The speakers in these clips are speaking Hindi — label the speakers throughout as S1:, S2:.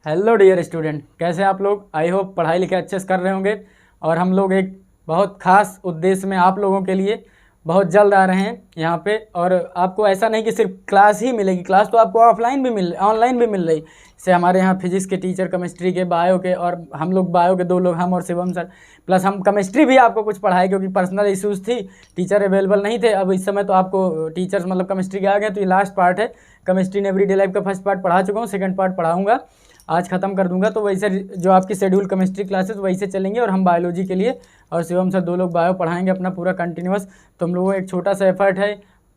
S1: हेलो डियर स्टूडेंट, कैसे आप लोग। आई होप पढ़ाई लिखाई अच्छे से कर रहे होंगे। और हम लोग एक बहुत ख़ास उद्देश्य में आप लोगों के लिए बहुत जल्द आ रहे हैं यहाँ पे। और आपको ऐसा नहीं कि सिर्फ क्लास ही मिलेगी, क्लास तो आपको ऑफलाइन भी ऑनलाइन भी मिल रही। जैसे हमारे यहाँ फिजिक्स के टीचर, केमिस्ट्री के, बायो के, और हम लोग बायो के 2 लोग, हम और शिवम सर, प्लस हम केमिस्ट्री भी आपको कुछ पढ़ाए क्योंकि पर्सनल इश्यूज़ थी, टीचर अवेलेबल नहीं थे। अब इस समय तो आपको टीचर्स मतलब केमिस्ट्री के आ गए। तो ये लास्ट पार्ट है, केमिस्ट्री इन एवरीडे लाइफ का फर्स्ट पार्ट पढ़ा चुका हूँ, सेकंड पार्ट पढ़ाऊँगा, आज ख़त्म कर दूंगा। तो वैसे जो आपकी शेड्यूल केमिस्ट्री क्लासेस वैसे चलेंगे, और हम बायोलॉजी के लिए और शिवम सर 2 लोग बायो पढ़ाएंगे अपना पूरा कंटिन्यूअस। तो हम लोगों को एक छोटा सा एफर्ट है।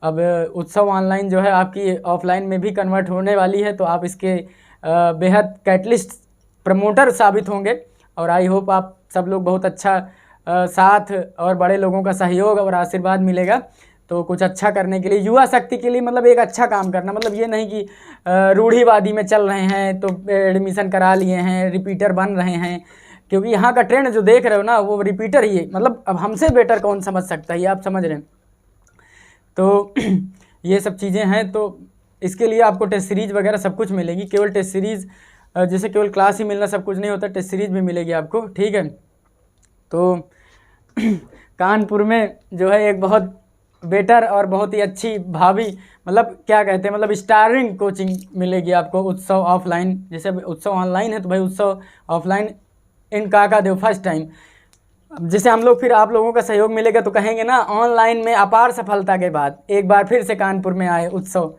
S1: अब उत्सव ऑनलाइन जो है आपकी ऑफलाइन में भी कन्वर्ट होने वाली है, तो आप इसके बेहद कैटलिस्ट प्रमोटर साबित होंगे। और आई होप आप सब लोग बहुत अच्छा साथ और बड़े लोगों का सहयोग और आशीर्वाद मिलेगा। तो कुछ अच्छा करने के लिए, युवा शक्ति के लिए, मतलब एक अच्छा काम करना, मतलब ये नहीं कि रूढ़िवादी में चल रहे हैं तो एडमिशन करा लिए हैं, रिपीटर बन रहे हैं। क्योंकि यहाँ का ट्रेंड जो देख रहे हो ना, वो रिपीटर ही है। मतलब अब हमसे बेटर कौन समझ सकता है, ये आप समझ रहे हैं। तो ये सब चीज़ें हैं। तो इसके लिए आपको टेस्ट सीरीज़ वगैरह सब कुछ मिलेगी। केवल टेस्ट सीरीज़, जैसे केवल क्लास ही मिलना सब कुछ नहीं होता, टेस्ट सीरीज़ भी मिलेगी आपको, ठीक है। तो कानपुर में जो है एक बहुत बेटर और बहुत ही अच्छी भावी, मतलब क्या कहते हैं, मतलब स्टारिंग कोचिंग मिलेगी आपको उत्सव ऑफलाइन। जैसे उत्सव ऑनलाइन है तो भाई Utsav offline in Kakadev first time. जैसे हम लोग, फिर आप लोगों का सहयोग मिलेगा तो कहेंगे ना, ऑनलाइन में अपार सफलता के बाद एक बार फिर से कानपुर में आए उत्सव।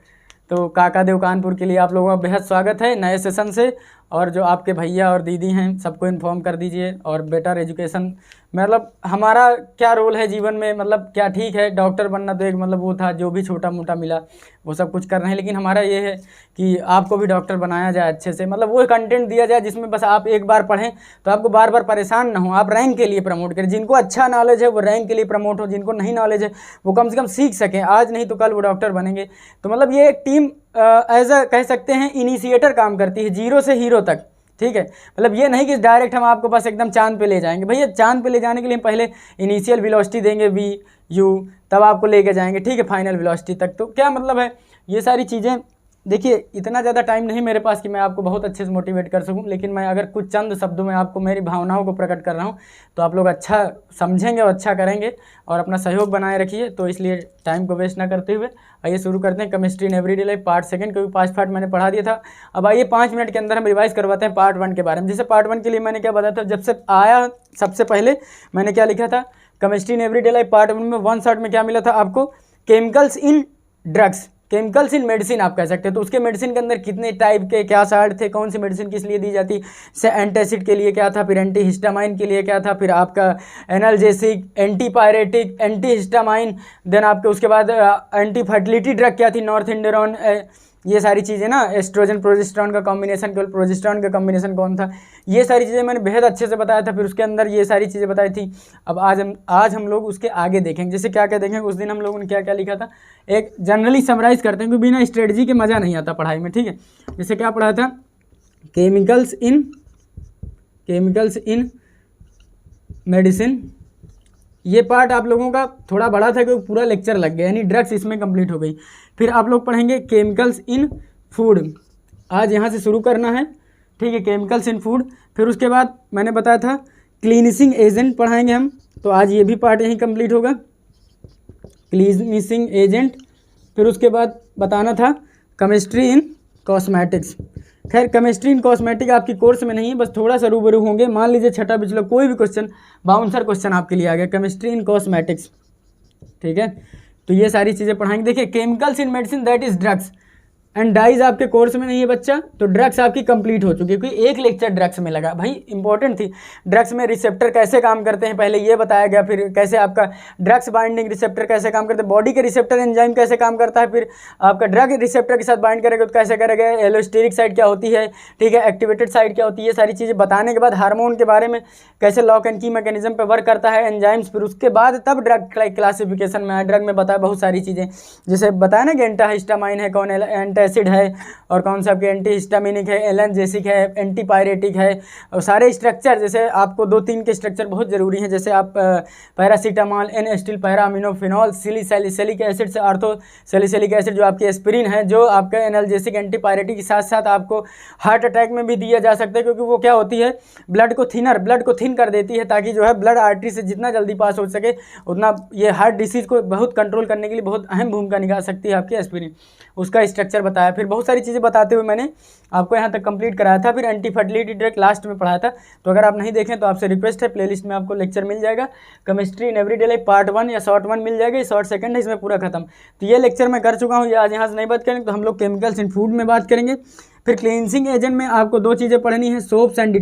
S1: तो काकादेव कानपुर के लिए आप लोगों का बेहद स्वागत है नए सेशन से। और जो आपके भैया और दीदी हैं सबको इन्फॉर्म कर दीजिए। और बेटर एजुकेशन, मतलब हमारा क्या रोल है जीवन में, मतलब क्या, ठीक है डॉक्टर बनना तो एक मतलब वो था, जो भी छोटा मोटा मिला वो सब कुछ कर रहे हैं। लेकिन हमारा ये है कि आपको भी डॉक्टर बनाया जाए अच्छे से, मतलब वो कंटेंट दिया जाए जिसमें बस आप एक बार पढ़ें तो आपको बार बार परेशान ना हो, आप रैंक के लिए प्रमोट करें। जिनको अच्छा नॉलेज है वो रैंक के लिए प्रमोट हो, जिनको नहीं नॉलेज है वो कम से कम सीख सकें, आज नहीं तो कल वो डॉक्टर बनेंगे। तो मतलब ये एक टीम एज अ कह सकते हैं इनिशिएटर काम करती है, जीरो से हीरो तक, ठीक है। मतलब ये नहीं कि डायरेक्ट हम आपको बस एकदम चांद पे ले जाएंगे। भैया चांद पे ले जाने के लिए पहले इनिशियल वेलोसिटी देंगे VU, तब आपको लेके जाएंगे, ठीक है, फाइनल वेलोसिटी तक। तो क्या मतलब है, ये सारी चीज़ें देखिए, इतना ज़्यादा टाइम नहीं मेरे पास कि मैं आपको बहुत अच्छे से मोटिवेट कर सकूं। लेकिन मैं अगर कुछ चंद शब्दों में आपको मेरी भावनाओं को प्रकट कर रहा हूं तो आप लोग अच्छा समझेंगे और अच्छा करेंगे और अपना सहयोग बनाए रखिए। तो इसलिए टाइम को वेस्ट ना करते हुए आइए शुरू करते हैं chemistry in everyday life part second, क्योंकि 5 पार्ट मैंने पढ़ा दिया था। अब आइए 5 मिनट के अंदर हम रिवाइज करवाते हैं पार्ट 1 के बारे में। जैसे पार्ट 1 के लिए मैंने क्या बताया था, जब से आया सबसे पहले मैंने क्या लिखा था, chemistry in everyday life part 1 में 1 शॉट में क्या मिला था आपको, chemicals in drugs, chemicals in medicine आप कह सकते हैं। तो उसके मेडिसिन के अंदर कितने टाइप के क्या साल्ट थे, कौन सी मेडिसिन किस लिए दी जाती, से एंटासिड के लिए क्या था, फिर एंटी हिस्टामाइन के लिए क्या था, फिर आपका analgesic, antipyretic, anti histamine, then आपके उसके बाद एंटी फर्टिलिटी ड्रग क्या थी, नॉर्थ इंडेरॉन, ये सारी चीज़ें ना, एस्ट्रोजन प्रोजेस्टेरॉन का कॉम्बिनेशन, केवल प्रोजेस्टेरॉन का कॉम्बिनेशन कौन था, ये सारी चीज़ें मैंने बेहद अच्छे से बताया था। फिर उसके अंदर ये सारी चीज़ें बताई थी। अब आज हम लोग उसके आगे देखेंगे। जैसे क्या क्या देखेंगे, उस दिन हम लोगों ने क्या क्या लिखा था, एक जनरली समराइज करते हैं क्योंकि बिना स्ट्रेटजी के मज़ा नहीं आता पढ़ाई में, ठीक है। जैसे क्या पढ़ा था, केमिकल्स इन मेडिसिन, ये पार्ट आप लोगों का थोड़ा बड़ा था क्योंकि पूरा लेक्चर लग गया, यानी ड्रग्स इसमें कंप्लीट हो गई। फिर आप लोग पढ़ेंगे केमिकल्स इन फूड, आज यहाँ से शुरू करना है, ठीक है, केमिकल्स इन फूड। फिर उसके बाद मैंने बताया था क्लीनिसिंग एजेंट पढ़ाएंगे हम, तो आज ये भी पार्ट यहीं कंप्लीट होगा, क्लीनिसिंग एजेंट। फिर उसके बाद बताना था केमिस्ट्री इन कॉस्मेटिक्स। खैर केमिस्ट्री इन कॉस्मेटिक आपकी कोर्स में नहीं है, बस थोड़ा सा रूबरू होंगे। मान लीजिए छठा पिछला कोई भी क्वेश्चन, बाउंसर क्वेश्चन आपके लिए आ गया, केमिस्ट्री इन कॉस्मेटिक्स, ठीक है। तो ये सारी चीज़ें पढ़ाएंगे। देखिए chemicals in medicine that is drugs and dyes आपके कोर्स में नहीं है बच्चा, तो ड्रग्स आपकी कंप्लीट हो चुकी है, क्योंकि एक लेक्चर ड्रग्स में लगा। भाई इंपॉर्टेंट थी, ड्रग्स में रिसेप्टर कैसे काम करते हैं पहले ये बताया गया, फिर कैसे आपका ड्रग्स बाइंडिंग रिसेप्टर कैसे काम करते हैं, बॉडी के रिसेप्टर एंजाइम कैसे काम करता है, फिर आपका ड्रग रिसेप्टर के साथ बाइंड करेगा तो कैसे करेगा, एलोस्टेरिक साइड क्या होती है, ठीक है, एक्टिवेटेड साइड क्या होती है, ये सारी चीज़ें बताने के बाद हार्मोन के बारे में कैसे लॉक एंड की मैकेनिज्म पर वर्क करता है एंजाइम्स, फिर उसके बाद तब ड्रग क्लासिफिकेशन में आया। ड्रग में बताया बहुत सारी चीज़ें, जैसे बताया ना कि एंटाहिस्टामाइन है कौन, एसिड है, और कौन सा आपके एंटी हिस्टामिनिक है, एनाल्जेसिक है, एंटी पायरेटिक है। और सारे स्ट्रक्चर, जैसे आपको 2-3 के स्ट्रक्चर बहुत ज़रूरी हैं, जैसे आप paracetamol, N acetyl para aminophenol, salicylic acid से आर्थो सैलिसिलिक एसिड जो आपकी एस्पिरिन है, जो आपका एनाल्जेसिक एंटी पायरेटिक के साथ साथ आपको हार्ट अटैक में भी दिया जा सकता है, क्योंकि वो क्या होती है, ब्लड को थिन कर देती है, ताकि जो है ब्लड आर्टरी से जितना जल्दी पास हो सके उतना ये हार्ट डिसीज़ को बहुत कंट्रोल करने के लिए बहुत अहम भूमिका निभा सकती है आपकी एस्पिरिन। उसका स्ट्रक्चर बताया, फिर बहुत सारी चीज़ें बताते हुए मैंने आपको यहाँ तक कंप्लीट कराया था। फिर एंटी फर्टिलिटी ड्रग लास्ट में पढ़ाया था, तो अगर आप नहीं देखें तो आपसे रिक्वेस्ट है, प्लेलिस्ट में आपको लेक्चर मिल जाएगा। Chemistry in everyday life part 1 या शॉर्ट 1 मिल जाएगा, शॉर्ट सेकंड है, इसमें पूरा खत्म। तो ये लेक्चर मैं कर चुका हूँ, ये आज यहाँ से नहीं बात करेंगे, तो हम लोग केमिकल्स इन फूड में बात करेंगे। फिर क्लींजिंग एजेंट में आपको 2 चीज़ें पढ़नी है, सोप्स एंड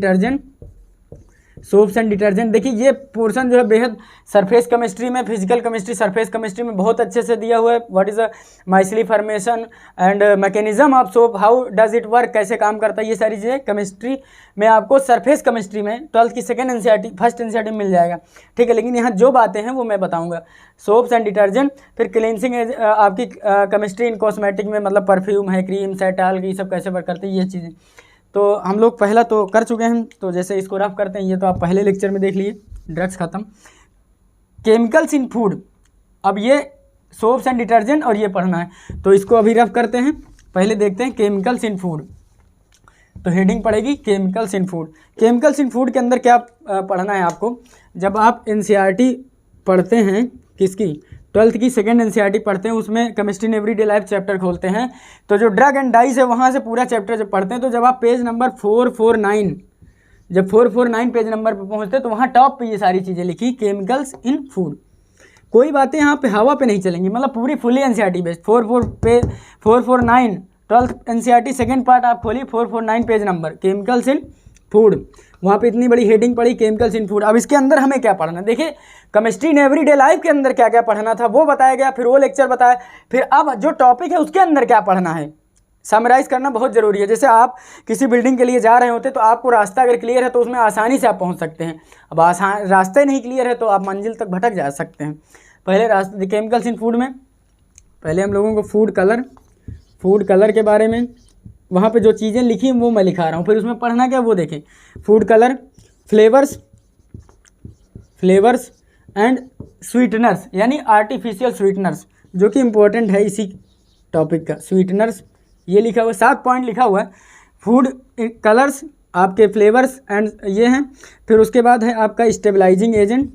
S1: डिटर्जेंट। देखिए ये पोर्शन जो है बेहद सरफेस केमिस्ट्री में, फिजिकल केमिस्ट्री, सरफेस केमिस्ट्री में बहुत अच्छे से दिया हुआ है। What is a micelle formation and mechanism of soap, how does it work, कैसे काम करता है, ये सारी चीज़ें केमिस्ट्री में आपको सरफेस केमिस्ट्री में 12th की सेकेंड एनसीईआरटी, फर्स्ट एनसीईआरटी में मिल जाएगा, ठीक है। लेकिन यहाँ जो बातें हैं वो मैं बताऊँगा, सोप्स एंड डिटर्जेंट। फिर क्लींजिंग आपकी केमिस्ट्री इन कॉस्मेटिक में, मतलब परफ्यूम है, क्रीम, सेटाल, ये सब कैसे वर्क करते हैं, ये चीज़ें तो हम लोग पहला तो कर चुके हैं। तो जैसे इसको रफ करते हैं, ये तो आप पहले लेक्चर में देख लिए, ड्रग्स खत्म। केमिकल्स इन फूड, अब ये सोप्स एंड डिटर्जेंट और ये पढ़ना है, तो इसको अभी रफ करते हैं। पहले देखते हैं केमिकल्स इन फूड, तो हेडिंग पड़ेगी chemicals in food. Chemicals in food के अंदर क्या पढ़ना है आपको, जब आप एनसीईआरटी पढ़ते हैं, किसकी, 12th की सेकेंड एनसीईआरटी पढ़ते हैं, उसमें chemistry in everyday life chapter खोलते हैं, तो जो ड्रग एंड डाइज है वहाँ से पूरा चैप्टर जब पढ़ते हैं, तो जब आप पेज नंबर 449, जब 449 पेज नंबर पर पहुँचते हैं, तो वहाँ टॉप पे ये सारी चीज़ें लिखी, केमिकल्स इन फूड। कोई बातें यहाँ पे हवा पे नहीं चलेंगी, मतलब पूरी fully NCERT based. 449 12th NCERT second part आप खोलिए, 449 page number, chemicals in food, वहाँ पे इतनी बड़ी हेडिंग पड़ी, केमिकल्स इन फूड। अब इसके अंदर हमें क्या पढ़ना है, देखिए केमिस्ट्री इन एवरीडे लाइफ के अंदर क्या क्या पढ़ना था वो बताया गया, फिर वो लेक्चर बताया, फिर अब जो टॉपिक है उसके अंदर क्या पढ़ना है, समराइज़ करना बहुत ज़रूरी है। जैसे आप किसी बिल्डिंग के लिए जा रहे होते तो आपको रास्ता अगर क्लियर है तो उसमें आसानी से आप पहुँच सकते हैं, अब रास्ते नहीं क्लियर है तो आप मंजिल तक भटक जा सकते हैं। पहले रास्ते केमिकल्स इन फूड में पहले हम लोगों को फूड कलर के बारे में, वहाँ पे जो चीज़ें लिखी वो मैं लिखा रहा हूँ, फिर उसमें पढ़ना क्या वो देखें। Food colour, flavours and sweeteners, यानी आर्टिफिशियल स्वीटनर्स, जो कि इम्पोर्टेंट है इसी टॉपिक का। स्वीटनर्स ये लिखा हुआ है, 7 पॉइंट लिखा हुआ है। फूड कलर्स, आपके फ्लेवर्स एंड ये हैं। फिर उसके बाद है आपका स्टेबलाइजिंग एजेंट,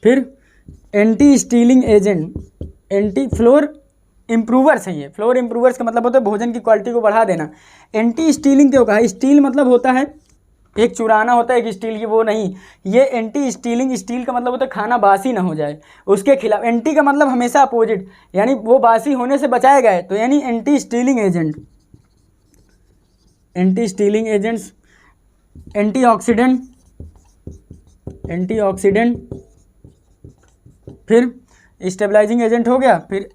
S1: फिर anti staling agent, anti flour improvers हैं। ये फ्लोर इम्प्रूवर्स का मतलब होता है भोजन की क्वालिटी को बढ़ा देना। एंटी स्टीलिंग क्यों कहा, स्टील मतलब होता है एक चुराना होता है, एक स्टील की वो नहीं, ये एंटी स्टीलिंग, स्टील का मतलब होता है खाना बासी ना हो जाए, उसके खिलाफ। एंटी का मतलब हमेशा अपोजिट, यानी वो बासी होने से बचाया गया है, तो यानी एंटी स्टीलिंग एजेंट्स, एंटीऑक्सीडेंट, फिर स्टेबलाइजिंग एजेंट हो गया। फिर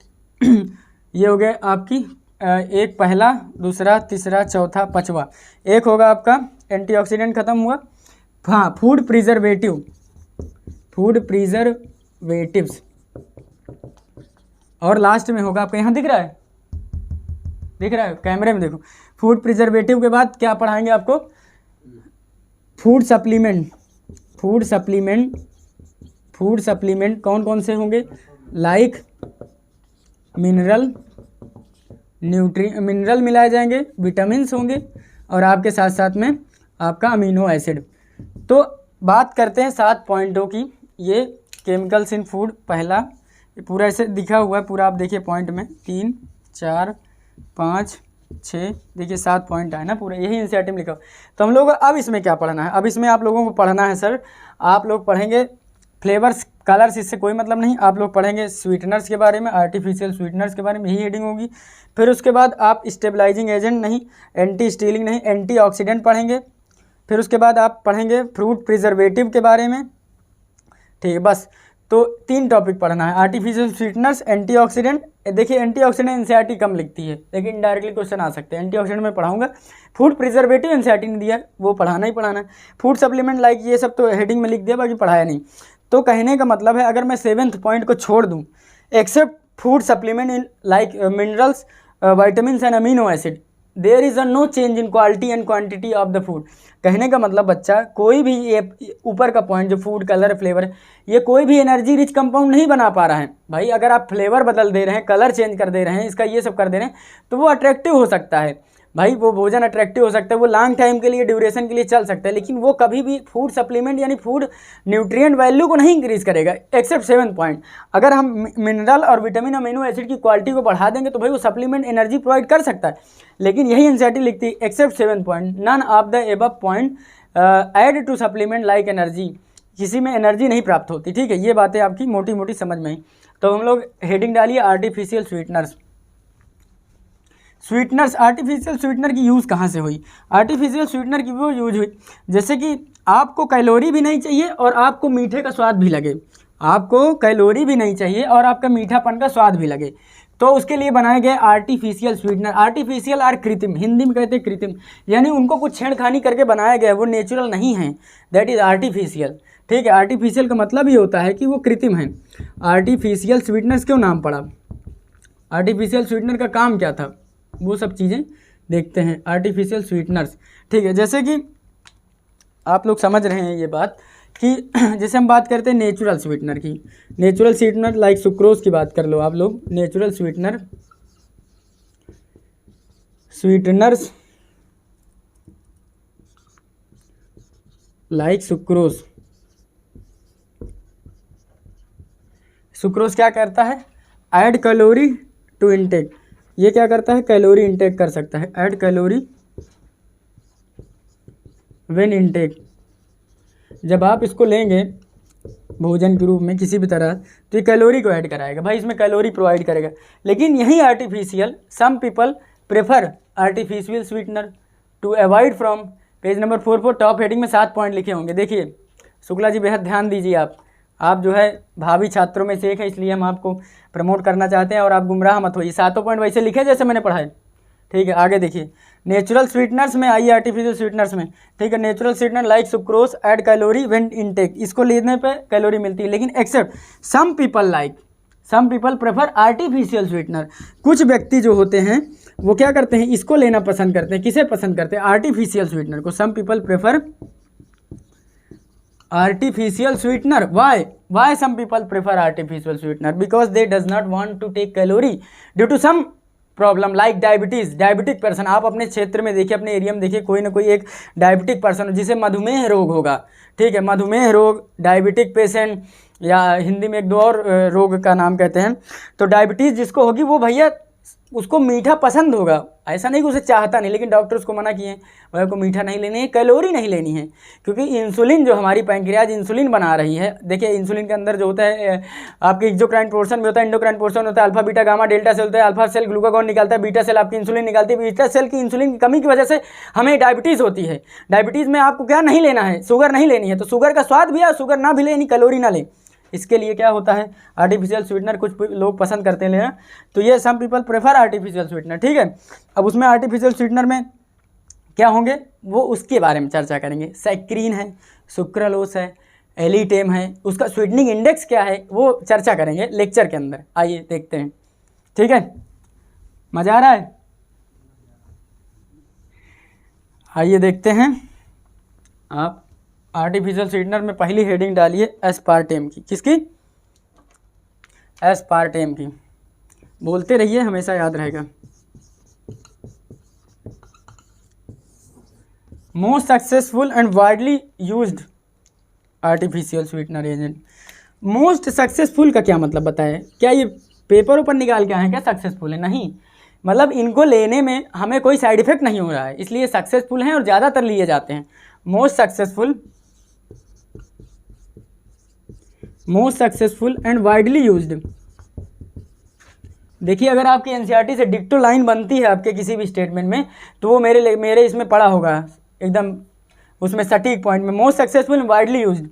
S1: ये हो गया आपकी एक, पहला, दूसरा, तीसरा, चौथा, पांचवा। एक होगा आपका एंटीऑक्सीडेंट खत्म हुआ। हाँ, फूड प्रिजर्वेटिव्स, और लास्ट में होगा आपका, यहाँ दिख रहा है कैमरे में देखो। फूड प्रिजर्वेटिव के बाद क्या पढ़ाएंगे आपको, फूड सप्लीमेंट कौन कौन से होंगे, लाइक मिनरल मिलाए जाएंगे, विटामिन्स होंगे, और आपके साथ साथ में आपका अमीनो एसिड। तो बात करते हैं 7 पॉइंटों की। ये केमिकल्स इन फूड पहला, ये पूरा ऐसे दिखा हुआ है, पूरा आप देखिए पॉइंट में 3, 4, 5, 6, देखिए 7 पॉइंट है ना, पूरा यही एनसीईआरटी में लिखा हुआ। तो हम लोग अब इसमें क्या पढ़ना है, अब इसमें आप लोगों को पढ़ना है सर, आप लोग पढ़ेंगे फ्लेवर्स, कलर्स, इससे कोई मतलब नहीं, आप लोग पढ़ेंगे स्वीटनर्स के बारे में, आर्टिफिशियल स्वीटनर्स के बारे में, यही हेडिंग होगी। फिर उसके बाद आप स्टेबलाइजिंग एजेंट नहीं, एंटी स्टीलिंग नहीं, एंटीऑक्सीडेंट पढ़ेंगे। फिर उसके बाद आप पढ़ेंगे फ्रूट प्रिजर्वेटिव के बारे में, ठीक है। बस तो 3 टॉपिक पढ़ना है, आर्टिफिशियल स्वीटनर्स, एंटीऑक्सीडेंट। देखिए एंटीऑक्सीडेंट एनसीईआरटी कम लिखती है, लेकिन इनडायरेक्टली क्वेश्चन आ सकते हैं। एंटीऑक्सीडेंट में पढ़ाऊंगा, फूड प्रिजर्वेटिव एनसीईआरटी ने दिया है, वो पढ़ाना ही पढ़ाना है। फूड सप्लीमेंट लाइक ये सब तो हेडिंग में लिख दिया, बाकी पढ़ाया नहीं। तो कहने का मतलब है अगर मैं 7th पॉइंट को छोड़ दूं, except food supplement in like minerals, vitamins and amino acid, there is a no change in quality and quantity of the food. कहने का मतलब बच्चा, कोई भी ये ऊपर का पॉइंट जो फूड कलर फ्लेवर, ये कोई भी एनर्जी रिच कंपाउंड नहीं बना पा रहा है भाई। अगर आप फ्लेवर बदल दे रहे हैं, कलर चेंज कर दे रहे हैं, इसका ये सब कर दे रहे हैं, तो वो अट्रैक्टिव हो सकता है भाई, वो भोजन अट्रैक्टिव हो सकता है, वो लॉन्ग टाइम के लिए, ड्यूरेशन के लिए चल सकता है, लेकिन वो कभी भी फूड सप्लीमेंट यानी फूड न्यूट्रिएंट वैल्यू को नहीं इंक्रीज करेगा। एक्सेप्ट 7 पॉइंट, अगर हम मिनरल और विटामिन अमीनो एसिड की क्वालिटी को बढ़ा देंगे तो भाई वो सप्लीमेंट एनर्जी प्रोवाइड कर सकता है, लेकिन यही एनसीईआरटी लिखती है except 7 point none of the above point add to supplement like energy, किसी में एनर्जी नहीं प्राप्त होती। ठीक है, ये बातें आपकी मोटी मोटी समझ में आई। तो हम लोग हेडिंग डालिए artificial sweeteners. Sweeteners, artificial sweetener की यूज़ कहाँ से हुई? आर्टिफिशियल स्वीटनर की वो यूज हुई जैसे कि आपको कैलोरी भी नहीं चाहिए और आपको मीठे का स्वाद भी लगे, आपको कैलोरी भी नहीं चाहिए और आपका मीठापन का स्वाद भी लगे, तो उसके लिए बनाए गए आर्टिफिशियल स्वीटनर। आर्टिफिशियल और कृत्रिम, हिंदी में कहते हैं कृत्रिम, यानी उनको कुछ छेड़खानी करके बनाया गया, वो नेचुरल नहीं है, दैट इज़ आर्टिफिशियल। ठीक है, आर्टिफिशियल का मतलब ही होता है कि वो कृत्रिम है। आर्टिफिशियल स्वीटनर्स क्यों नाम पड़ा? आर्टिफिशियल स्वीटनर का काम क्या था, वो सब चीज़ें देखते हैं। आर्टिफिशियल स्वीटनर्स, ठीक है, जैसे कि आप लोग समझ रहे हैं ये बात कि जैसे हम बात करते हैं नेचुरल स्वीटनर की, नेचुरल स्वीटनर लाइक सुक्रोज की बात कर लो आप लोग, natural sweeteners like sucrose. Sucrose क्या करता है? ऐड कैलोरी टू इनटेक, ये क्या करता है? कैलोरी इनटेक कर सकता है, ऐड कैलोरी व्हेन इनटेक। जब आप इसको लेंगे भोजन के रूप में किसी भी तरह, तो ये कैलोरी को ऐड कराएगा भाई, इसमें कैलोरी प्रोवाइड करेगा। लेकिन यही artificial, some people prefer artificial sweetener to avoid from, page number 4 top heading में 7 पॉइंट लिखे होंगे। देखिए शुक्ला जी, बेहद ध्यान दीजिए, आप जो है भावी छात्रों में से एक है, इसलिए हम आपको प्रमोट करना चाहते हैं और आप गुमराह मत होइए। 7 पॉइंट वैसे लिखे जैसे मैंने पढ़ा है। ठीक है, आगे देखिए, नेचुरल स्वीटनर्स में आइए, आर्टिफिशियल स्वीटनर्स में। ठीक है, natural sweetener like sucrose add calorie when intake, इसको लेने पे कैलोरी मिलती है, लेकिन except some people prefer artificial sweetener. कुछ व्यक्ति जो होते हैं वो क्या करते हैं, इसको लेना पसंद करते हैं। किसे पसंद करते हैं? आर्टिफिशियल स्वीटनर को। Some people prefer artificial sweetener. Why some people prefer artificial sweetener? Because they does not want to take calorie due to some problem like diabetes. Diabetic person, आप अपने क्षेत्र में देखिए, अपने एरिया में देखिए, कोई ना कोई एक डायबिटिक पर्सन हो जिसे मधुमेह रोग होगा। ठीक है, मधुमेह रोग, डायबिटिक पेशेंट, या हिंदी में एक दो और रोग का नाम कहते हैं। तो डायबिटीज़ जिसको होगी वो भैया उसको मीठा पसंद होगा, ऐसा नहीं कि उसे चाहता नहीं, लेकिन डॉक्टर उसको मना किए हैं, वह को मीठा नहीं लेनी है, कैलोरी नहीं लेनी है, क्योंकि इंसुलिन जो हमारी पैंक्रियाज इंसुलिन बना रही है। देखिए इंसुलिन के अंदर जो होता है आपके एक्सोक्राइन पोर्शन में होता है, एंडोक्राइन पोर्शन होता है, alpha beta gamma delta cell होता है। अल्फा सेल ग्लूकागॉन निकालता है, बीटा सेल आपकी इंसुलिन निकालती है। बीटा सेल की इंसुलिन की कमी की वजह से हमें डायबिटीज़ होती है। डायबिटीज़ में आपको क्या नहीं लेना है? शुगर नहीं लेनी है, तो शुगर का स्वाद भी है, शुगर ना भी लेनी, कैलोरी ना ले। इसके लिए क्या होता है, आर्टिफिशियल स्वीटनर कुछ लोग पसंद करते हैं लेना, तो ये some people prefer artificial sweetener. ठीक है, अब उसमें आर्टिफिशियल स्वीटनर में क्या होंगे वो उसके बारे में चर्चा करेंगे। सैक्रीन है, सुक्रालोस है, एलिटेम है, उसका स्वीटनिंग इंडेक्स क्या है वो चर्चा करेंगे लेक्चर के अंदर। आइए देखते हैं। ठीक है, मज़ा आ रहा है? आइए देखते हैं। आप आर्टिफिशियल स्वीटनर में पहली हेडिंग डालिए एस्पार्टेम की। किसकी? एस्पार्टेम की। बोलते रहिए, हमेशा याद रहेगा। Most successful and widely used artificial sweetener agent. Most successful का क्या मतलब बताएं? क्या ये पेपर ऊपर निकाल के आए हैं क्या सक्सेसफुल है? नहीं, मतलब इनको लेने में हमें कोई साइड इफेक्ट नहीं हो रहा है, इसलिए सक्सेसफुल हैं और ज़्यादातर लिए जाते हैं। Most successful and widely used. देखिए अगर आपकी एनसीईआरटी से डिक्टो लाइन बनती है आपके किसी भी स्टेटमेंट में, तो वो मेरे इसमें पड़ा होगा एकदम उसमें सटीक पॉइंट में। Most successful and widely used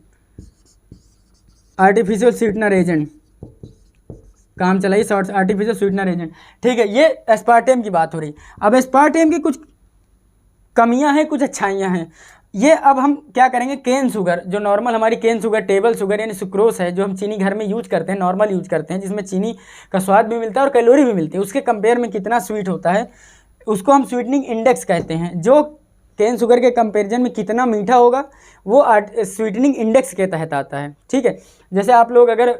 S1: artificial sweetener agent, काम चलाइए शॉर्ट्स, आर्टिफिशियल स्वीटनर एजेंट। ठीक है, ये एस्पार्टेम की बात हो रही। अब एस्पार्टेम की कुछ कमियां हैं, कुछ अच्छाइयां हैं। ये अब हम क्या करेंगे, केन शुगर, जो नॉर्मल हमारी केन शुगर, टेबल शुगर यानी सुक्रोस है, जो हम चीनी घर में यूज करते हैं, नॉर्मल यूज करते हैं, जिसमें चीनी का स्वाद भी मिलता है और कैलोरी भी मिलती है, उसके कंपेयर में कितना स्वीट होता है, उसको हम स्वीटनिंग इंडेक्स कहते हैं। जो केन शुगर के कंपेरिजन में कितना मीठा होगा वो स्वीटनिंग इंडेक्स के तहत आता है। ठीक है, जैसे आप लोग अगर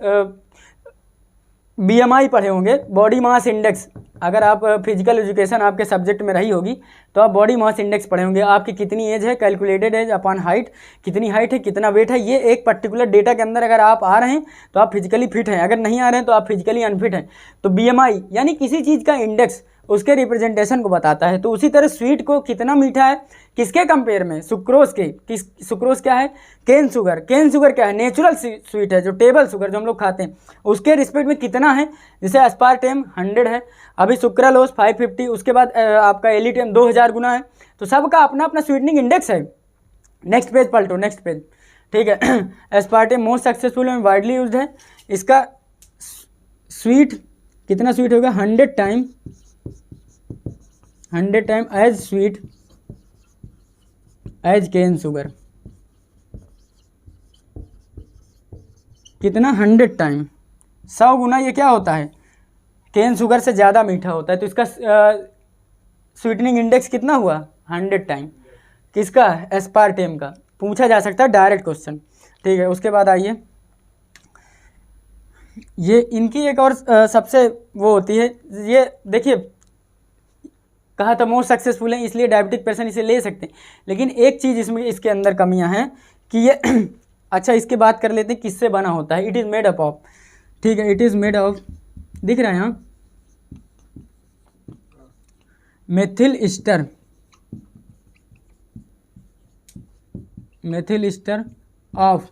S1: BMI पढ़े होंगे, बॉडी मास इंडेक्स, अगर आप फिजिकल एजुकेशन आपके सब्जेक्ट में रही होगी तो आप बॉडी मास इंडेक्स पढ़े होंगे। आपकी कितनी एज है, कैलकुलेटेड एज अपॉन हाइट, कितनी हाइट है, कितना वेट है, ये एक पर्टिकुलर डेटा के अंदर अगर आप आ रहे हैं तो आप फिजिकली फिट हैं, अगर नहीं आ रहे हैं तो आप फिजिकली अनफिट हैं। तो BMI यानी किसी चीज़ का इंडेक्स उसके रिप्रेजेंटेशन को बताता है। तो उसी तरह स्वीट को कितना मीठा है, किसके कंपेयर में, सुक्रोज के। सुक्रोज क्या है, केन शुगर। केन शुगर क्या है, नेचुरल स्वीट है, जो टेबल शुगर जो हम लोग खाते हैं उसके रिस्पेक्ट में कितना है। जैसे एस्पार्टेम 100 है, अभी सुक्रालोस 550, उसके बाद आपका एलिटेम 2000 गुना है। तो सबका अपना अपना स्वीटनिंग इंडेक्स है। नेक्स्ट पेज पलटो, नेक्स्ट पेज। ठीक है, aspartame most successful and widely used है। इसका स्वीट कितना स्वीट होगा, 100 time as sweet as cane sugar. कितना, 100 टाइम, 100 गुना ये क्या होता है, केन शुगर से ज़्यादा मीठा होता है। तो इसका स्वीटनिंग इंडेक्स कितना हुआ, 100 टाइम। किसका, एस्पार्टेम का। पूछा जा सकता है डायरेक्ट क्वेश्चन। ठीक है, उसके बाद आइए, ये इनकी एक और सबसे वो होती है, ये देखिए कहा था मोस्ट सक्सेसफुल है इसलिए डायबिटिक पेशेंट इसे ले सकते हैं, लेकिन एक चीज़ इसमें इसके अंदर कमियां हैं कि ये अच्छा इसकी बात कर लेते हैं किससे बना होता है। It is made up of, ठीक है, इट इज़ मेड ऑफ, दिख रहा है यहाँ, मेथिल ईस्टर ऑफ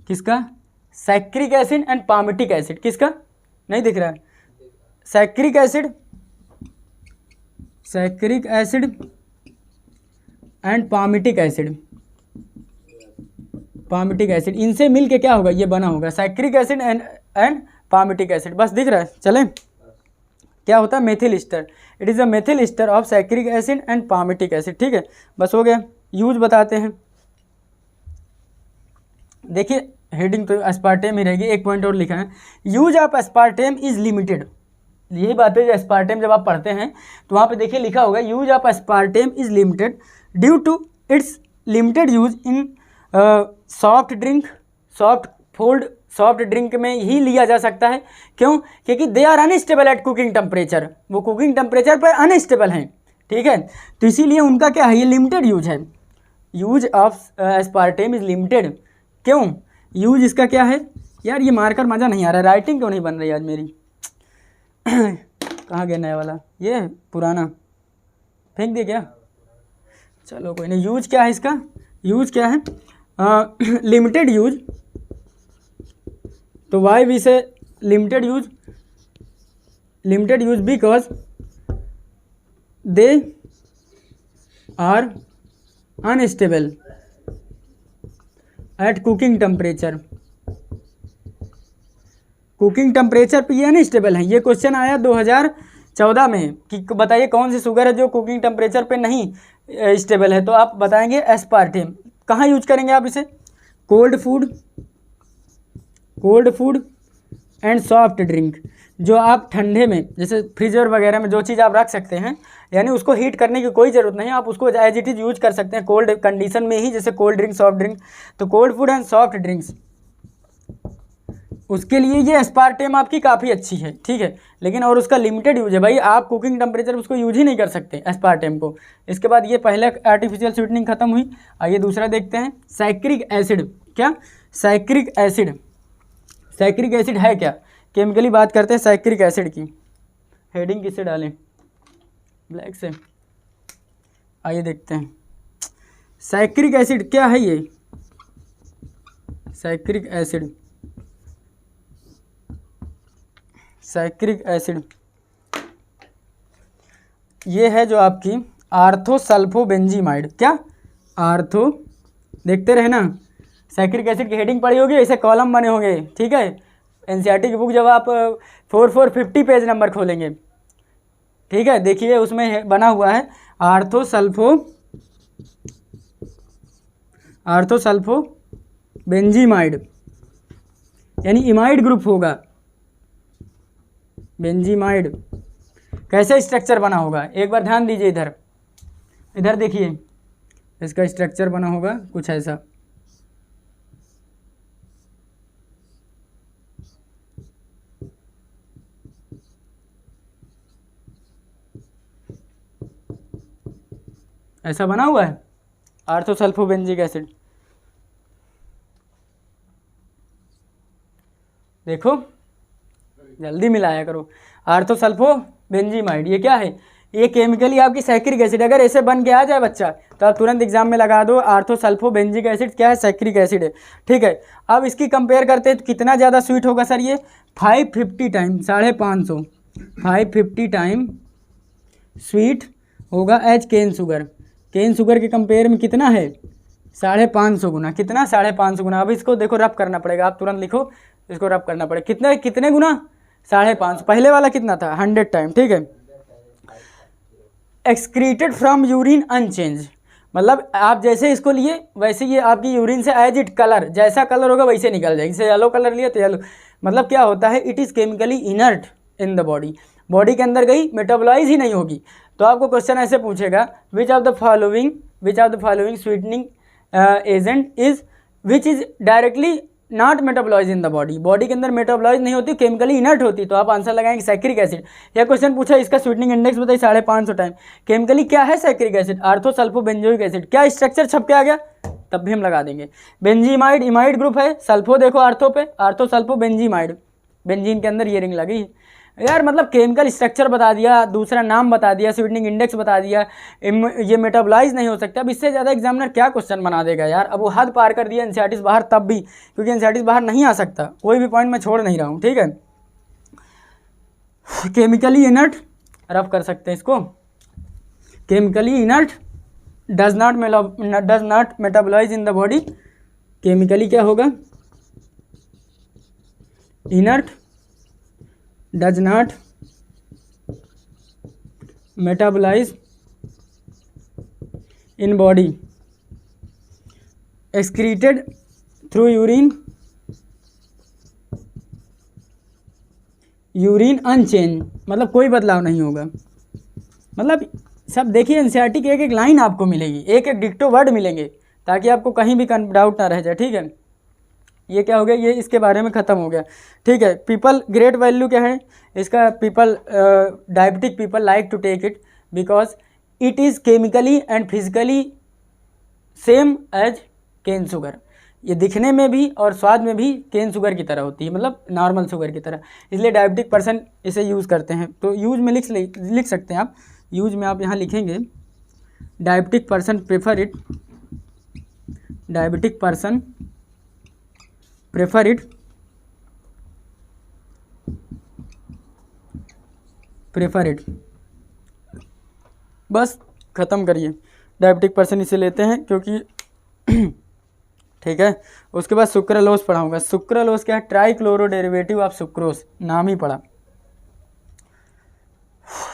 S1: किसका, saccharic acid and palmitic acid. किसका, नहीं दिख रहा है, saccharic acid and palmitic acid, इनसे मिलके क्या होगा, ये बना होगा saccharic acid and palmitic acid. बस दिख रहा है, चलें, क्या होता है, methyl ester. It is a methyl ester of saccharic acid and palmitic acid. ठीक है, बस हो गया। यूज बताते हैं, देखिए हेडिंग तो एस्पार्टेम ही रहेगी, एक पॉइंट और लिखा है, use of aspartame is limited. यही बात है, जो एस्पार्टेम जब आप पढ़ते हैं तो वहाँ पे देखिए लिखा होगा, use of aspartame is limited due to its limited use in soft drink में ही लिया जा सकता है। क्यों, क्योंकि they are unstable at cooking temperature, वो कुकिंग टेम्परेचर पर अनस्टेबल हैं। ठीक है, तो इसीलिए उनका क्या है, ये लिमिटेड यूज है। Use of aspartame is limited. क्यों, यूज इसका क्या है, यार ये मारकर मज़ा नहीं आ रहा, राइटिंग क्यों नहीं बन रही आज मेरी कहाँ गया नया वाला, ये पुराना फेंक दिया क्या, चलो कोई नहीं। यूज क्या है इसका, यूज क्या है, लिमिटेड यूज। तो why we say limited use because they are unstable at cooking temperature. Cooking temperature पे ये अनस्टेबल है। ये क्वेश्चन आया 2014 में कि बताइए कौन सी शुगर है जो कुकिंग टेम्परेचर पे नहीं स्टेबल है, तो आप बताएंगे एस्पार्टेम। कहाँ यूज करेंगे आप इसे, cold food and soft drink. जो आप ठंडे में, जैसे फ्रीजर वगैरह में जो चीज़ आप रख सकते हैं, यानी उसको हीट करने की कोई ज़रूरत नहीं, आप उसको एज इट इज़ यूज कर सकते हैं कोल्ड कंडीशन में ही, जैसे कोल्ड ड्रिंक, सॉफ्ट ड्रिंक। तो cold food and soft drinks, उसके लिए ये एस्पार्टेम आपकी काफ़ी अच्छी है। ठीक है, लेकिन और उसका लिमिटेड यूज है भाई, आप कुकिंग टेम्परेचर उसको यूज ही नहीं कर सकते एस्पार्टेम को। इसके बाद ये पहला आर्टिफिशियल स्वीटनिंग खत्म हुई। आइए दूसरा देखते हैं, सैक्रिक एसिड। क्या, सैक्रिक एसिड है क्या, केमिकली बात करते हैं सैक्रिक एसिड की। हेडिंग किससे डालें, ब्लैक से। आइए देखते हैं सैक्रिक एसिड क्या है। ये सैक्रिक एसिड ये है जो आपकी आर्थोसल्फोबेंजीमाइड। क्या, आर्थो, देखते रहे ना, सैक्रिक एसिड की हेडिंग पढ़ी होगी, ऐसे कॉलम बने होंगे। ठीक है, एनसीईआरटी की बुक जब आप 450 पेज नंबर खोलेंगे, ठीक है, देखिए उसमें बना हुआ है आर्थोसल्फो आर्थोसल्फो बेंजीमाइड, यानी इमाइड ग्रुप होगा बेंजीमाइड। कैसे स्ट्रक्चर बना होगा एक बार ध्यान दीजिए, इधर इधर देखिए, इसका स्ट्रक्चर बना होगा कुछ ऐसा। ऐसा बना हुआ है आर्थोसल्फोबेंजिक एसिड। देखो जल्दी मिलाया करो। आर्थोसल्फोबेंजीमाइड ये क्या है? ये केमिकली आपकी सैक्रिक एसिड, अगर ऐसे बन के आ जाए बच्चा तो आप तुरंत एग्जाम में लगा दो आर्थोसल्फोबेंजिक एसिड क्या है? सैक्रिक एसिड है। ठीक है, अब इसकी कंपेयर करते हैं तो कितना ज़्यादा स्वीट होगा सर? ये 550 टाइम, 550, 550 टाइम स्वीट होगा as cane sugar. Cane sugar के कंपेयर में कितना है? 550 गुना। कितना? 550 गुना। अब इसको देखो रब करना पड़ेगा, आप तुरंत लिखो, इसको रब करना पड़ेगा। कितने कितने गुना? 550। पहले वाला कितना था? 100 टाइम। ठीक है, एक्सक्रीटेड फ्रॉम यूरिन अनचेंज, मतलब आप जैसे इसको लिए वैसे ये आपकी यूरिन से एज इट कलर, जैसा कलर होगा वैसे निकल जाएगी। जैसे येलो कलर लिया तो येलो, मतलब क्या होता है? It is chemically inert in the body, body के अंदर गई मेटाबोलाइज ही नहीं होगी। तो आपको क्वेश्चन ऐसे पूछेगा, which of the following sweetening agent is which is directly not metabolise in the body, body के अंदर मेटाबोलाइज नहीं होती, केमिकली इनर्ट होती। तो आप आंसर लगाएंगे सैक्रिक एसिड। यह क्वेश्चन पूछा, इसका स्वीटनिंग इंडेक्स बताइए 550 टाइम। केमिकली क्या है? Saccharic acid, आर्थोसल्फोबेंजोइक acid. क्या स्ट्रक्चर छप के आ गया? तब भी हम लगा देंगे। बेंजीमाइड इमाइड ग्रुप है, सल्फो देखो आर्थो पे, आर्थोसल्फो बेंजीमाइड, बेंजीन के अंदर ये रिंग लगी यार। मतलब केमिकल स्ट्रक्चर बता दिया, दूसरा नाम बता दिया, स्वीटनिंग इंडेक्स बता दिया, ये मेटाबोलाइज नहीं हो सकता। अब इससे ज़्यादा एग्जामिनर क्या क्वेश्चन बना देगा यार? अब वो हद पार कर दिया एनसीईआरटी से बाहर, तब भी, क्योंकि एनसीईआरटी से बाहर नहीं आ सकता, कोई भी पॉइंट मैं छोड़ नहीं रहा हूँ। ठीक है, केमिकली इनर्ट रफ कर सकते हैं इसको, chemically inert does not metabolise in the body. Chemically क्या होगा? Inert does not metabolise in body, excreted through urine unchange, मतलब कोई बदलाव नहीं होगा। मतलब सब देखिए, एनसीईआरटी की एक एक लाइन आपको मिलेगी, एक एक डिक्टो वर्ड मिलेंगे, ताकि आपको कहीं भी डाउट ना रह जाए। ठीक है, ये क्या हो गया? ये इसके बारे में ख़त्म हो गया। ठीक है, पीपल ग्रेट वैल्यू क्या है इसका? People diabetic people like to take it because it is chemically and physically same as cane sugar. ये दिखने में भी और स्वाद में भी केन शुगर की तरह होती है, मतलब नॉर्मल शुगर की तरह, इसलिए डायबिटिक पर्सन इसे यूज़ करते हैं। तो यूज में लिख सकते हैं आप, यूज में आप यहाँ लिखेंगे diabetic person prefer it, diabetic person prefer it, बस ख़त्म करिए। डायबिटिक पर्सन इसे लेते हैं क्योंकि ठीक है। उसके बाद सुक्रालोस पढ़ाऊंगा। सुक्रालोस क्या है? ट्राइक्लोरो डेरिवेटिव ऑफ सुक्रोस, नाम ही पढ़ा।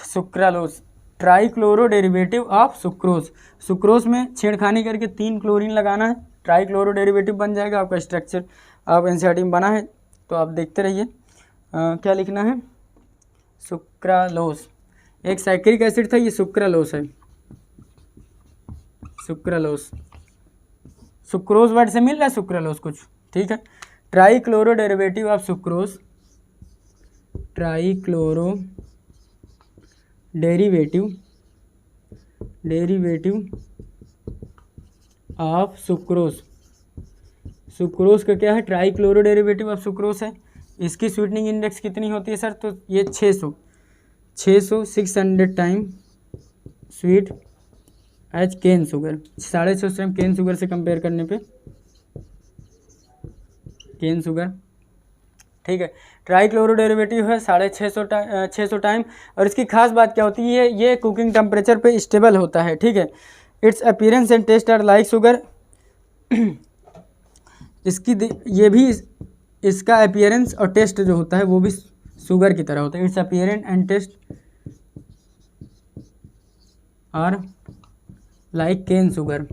S1: Sucralose trichloro derivative of sucrose. Sucrose में छेड़खानी करके 3 क्लोरीन लगाना है, ट्राइक्लोरो डेरिवेटिव बन जाएगा आपका स्ट्रक्चर। आप एनसीईआरटी में बना है तो आप देखते रहिए। क्या लिखना है? सुक्रालोस, एक सैक्रिक एसिड था, ये सुक्रालोस है। सुक्रालोस, सुक्रोज वर्ड से मिल रहा है सुक्रालोस कुछ। ठीक है, trichloro derivative of sucrose, trichloro derivative of sucrose. Sucrose का क्या है? ट्राइक्लोरो डेरिवेटिव ऑफ सुक्रोस है। इसकी स्वीटनिंग इंडेक्स कितनी होती है सर? तो ये 600 time sweet as cane sugar. 650 time cane sugar से कंपेयर करने पे केन शुगर। ठीक है, ट्राइक्लोरो डेरिवेटिव है 650 टाइम। और इसकी खास बात क्या होती है? ये कुकिंग टेम्परेचर पे स्टेबल होता है। ठीक है, its appearance and taste are like sugar. ये भी इसका अपीयरेंस और टेस्ट जो होता है वो भी शुगर की तरह होता है। Its appearance and taste are like cane sugar.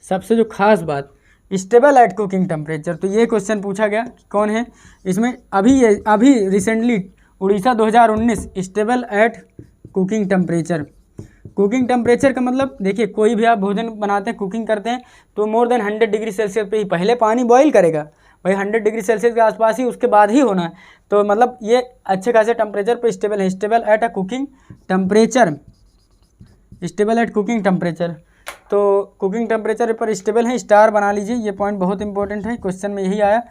S1: सबसे जो खास बात, स्टेबल एट कुकिंग टेम्परेचर। तो ये क्वेश्चन पूछा गया कौन है इसमें, अभी recently Orissa 2019 stable at cooking temperature. Cooking temperature का मतलब देखिए, कोई भी आप भोजन बनाते हैं, कुकिंग करते हैं, तो मोर देन 100 डिग्री सेल्सियस पे ही पहले पानी बॉईल करेगा भाई, 100 डिग्री सेल्सियस के आसपास ही उसके बाद ही होना है। तो मतलब ये अच्छे खासे टेम्परेचर पे स्टेबल है, stable at a cooking temperature, stable at cooking temperature. तो कुकिंग टेम्परेचर पर स्टेबल है, स्टार बना लीजिए, ये पॉइंट बहुत इंपॉर्टेंट है, क्वेश्चन में यही आया।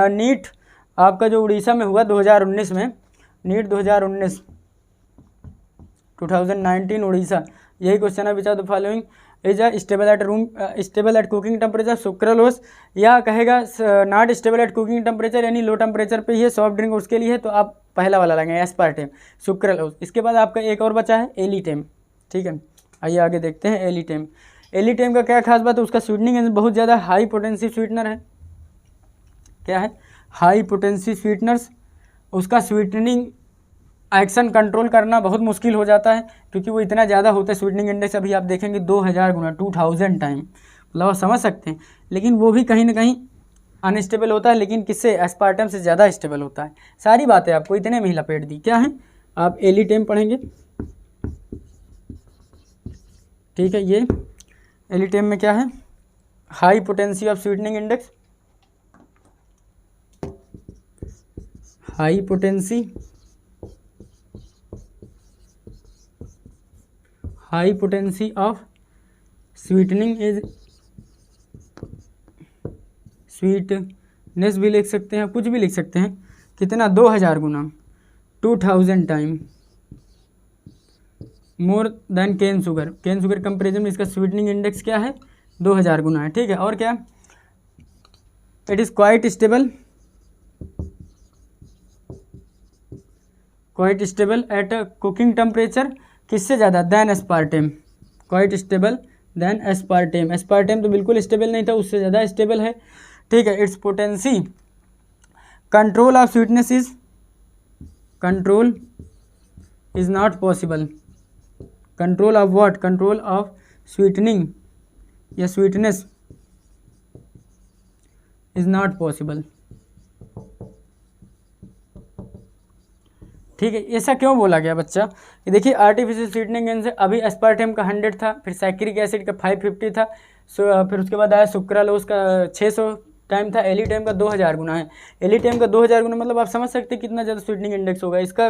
S1: नीट आपका जो उड़ीसा में हुआ 2019 में, नीट 2019 उड़ीसा, यही क्वेश्चन है, which are the following is a stable at cooking temperature, sucralose, या कहेगा not stable at cooking temperature यानी लो टेम्परेचर पे ही है, सॉफ्ट ड्रिंक उसके लिए है, तो आप पहला वाला लगाएंगे एस्पार्टेम, सुक्रालोस। इसके बाद आपका एक और बचा है एलिटेम, ठीक है, आइए आगे देखते हैं एलिटेम। एलिटेम का क्या खास बात है, उसका स्वीटनिंग बहुत ज़्यादा हाई पोटेंसी स्वीटनर है, क्या है, हाई पोटेंसी स्वीटनर्स। उसका स्वीटनिंग एक्शन कंट्रोल करना बहुत मुश्किल हो जाता है, क्योंकि वो इतना ज़्यादा होता है, स्वीटनिंग इंडेक्स अभी आप देखेंगे 2000 गुना, 2000 टाइम, मतलब आप समझ सकते हैं। लेकिन वो भी कहीं ना कहीं अनस्टेबल होता है, लेकिन किससे, एस्पार्टम से ज़्यादा स्टेबल होता है। सारी बातें आपको इतने में ही लपेट दी, क्या है, आप एलिटेम पढ़ेंगे, ठीक है। ये एलिटेम में क्या है, high potency of sweetening index, high potency of sweetening is, sweetness भी लिख सकते हैं, कुछ भी लिख सकते हैं, कितना, 2000 गुना, 2000 time more than cane sugar. Cane sugar comparison में इसका स्वीटनिंग इंडेक्स क्या है, 2000 गुना है, ठीक है। और क्या, it is quite stable at cooking temperature, किससे ज़्यादा, than aspartame, quite stable than aspartame. Aspartame तो बिल्कुल स्टेबल नहीं था, उससे ज़्यादा स्टेबल है, ठीक है। It's potency control of sweetness is not possible. Control of what, control of sweetening या स्वीटनेस इज नॉट पॉसिबल, ठीक है। ऐसा क्यों बोला गया बच्चा, कि देखिए आर्टिफिशियल स्वीटनिंग इनसे अभी एस्पार्टेम का 100 था, फिर सैक्रिक एसिड का 550 था, फिर उसके बाद आया सुक्रालोस का 600 टाइम था, एलिटेम का 2000 गुना है। एलिटेम का 2000 गुना मतलब आप समझ सकते हैं कितना ज़्यादा स्वीटनिंग इंडेक्स होगा इसका।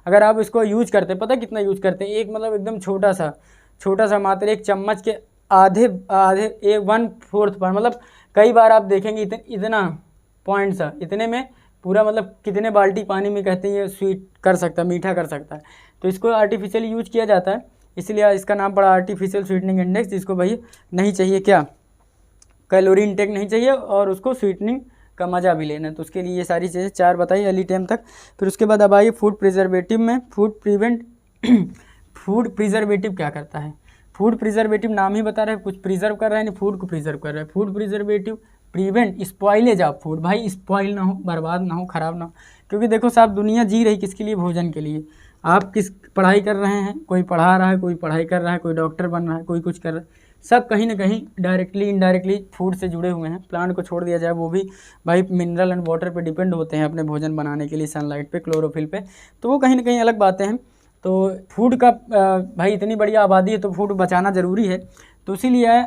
S1: अगर आप इसको यूज करते हैं, पता कितना यूज करते हैं, एक मतलब एकदम छोटा सा मात्र एक चम्मच के आधे 1/4 पर, मतलब कई बार आप देखेंगे इतना पॉइंट सा, इतने में पूरा मतलब कितने बाल्टी पानी में कहते हैं ये स्वीट कर सकता है, मीठा कर सकता है। तो इसको आर्टिफिशियली यूज किया जाता है, इसलिए इसका नाम पड़ा आर्टिफिशियल स्वीटनिंग इंडेक्स, जिसको भाई नहीं चाहिए क्या, कैलोरी इंटेक नहीं चाहिए, और उसको स्वीटनिंग का मज़ा भी लेना है। तो उसके लिए ये सारी चीज़ें 4 बताई एलिटेम तक। फिर उसके बाद अब आइए फूड प्रिजर्वेटिव में, फूड प्रिजर्वेटिव क्या करता है। फूड प्रिजर्वेटिव नाम ही बता रहा है, कुछ प्रिजर्व कर रहा है, नहीं फूड को प्रिजर्व कर रहा है। Food preservative prevent spoilage of food, भाई स्पॉइल ना हो, बर्बाद ना हो, ख़राब ना हो। क्योंकि देखो साहब, दुनिया जी रही किसके लिए, भोजन के लिए। आप किस पढ़ाई कर रहे हैं, कोई पढ़ा रहा है, कोई पढ़ाई कर रहा है, कोई डॉक्टर बन रहा है, कोई कुछ कर रहा है, सब कहीं ना कहीं डायरेक्टली इनडायरेक्टली फूड से जुड़े हुए हैं। प्लांट को छोड़ दिया जाए, वो भी भाई मिनरल एंड वाटर पे डिपेंड होते हैं अपने भोजन बनाने के लिए, सनलाइट पे, क्लोरोफिल पे, तो वो कहीं ना कहीं अलग बातें हैं। तो फूड का भाई इतनी बढ़िया आबादी है तो फूड बचाना ज़रूरी है, तो इसीलिए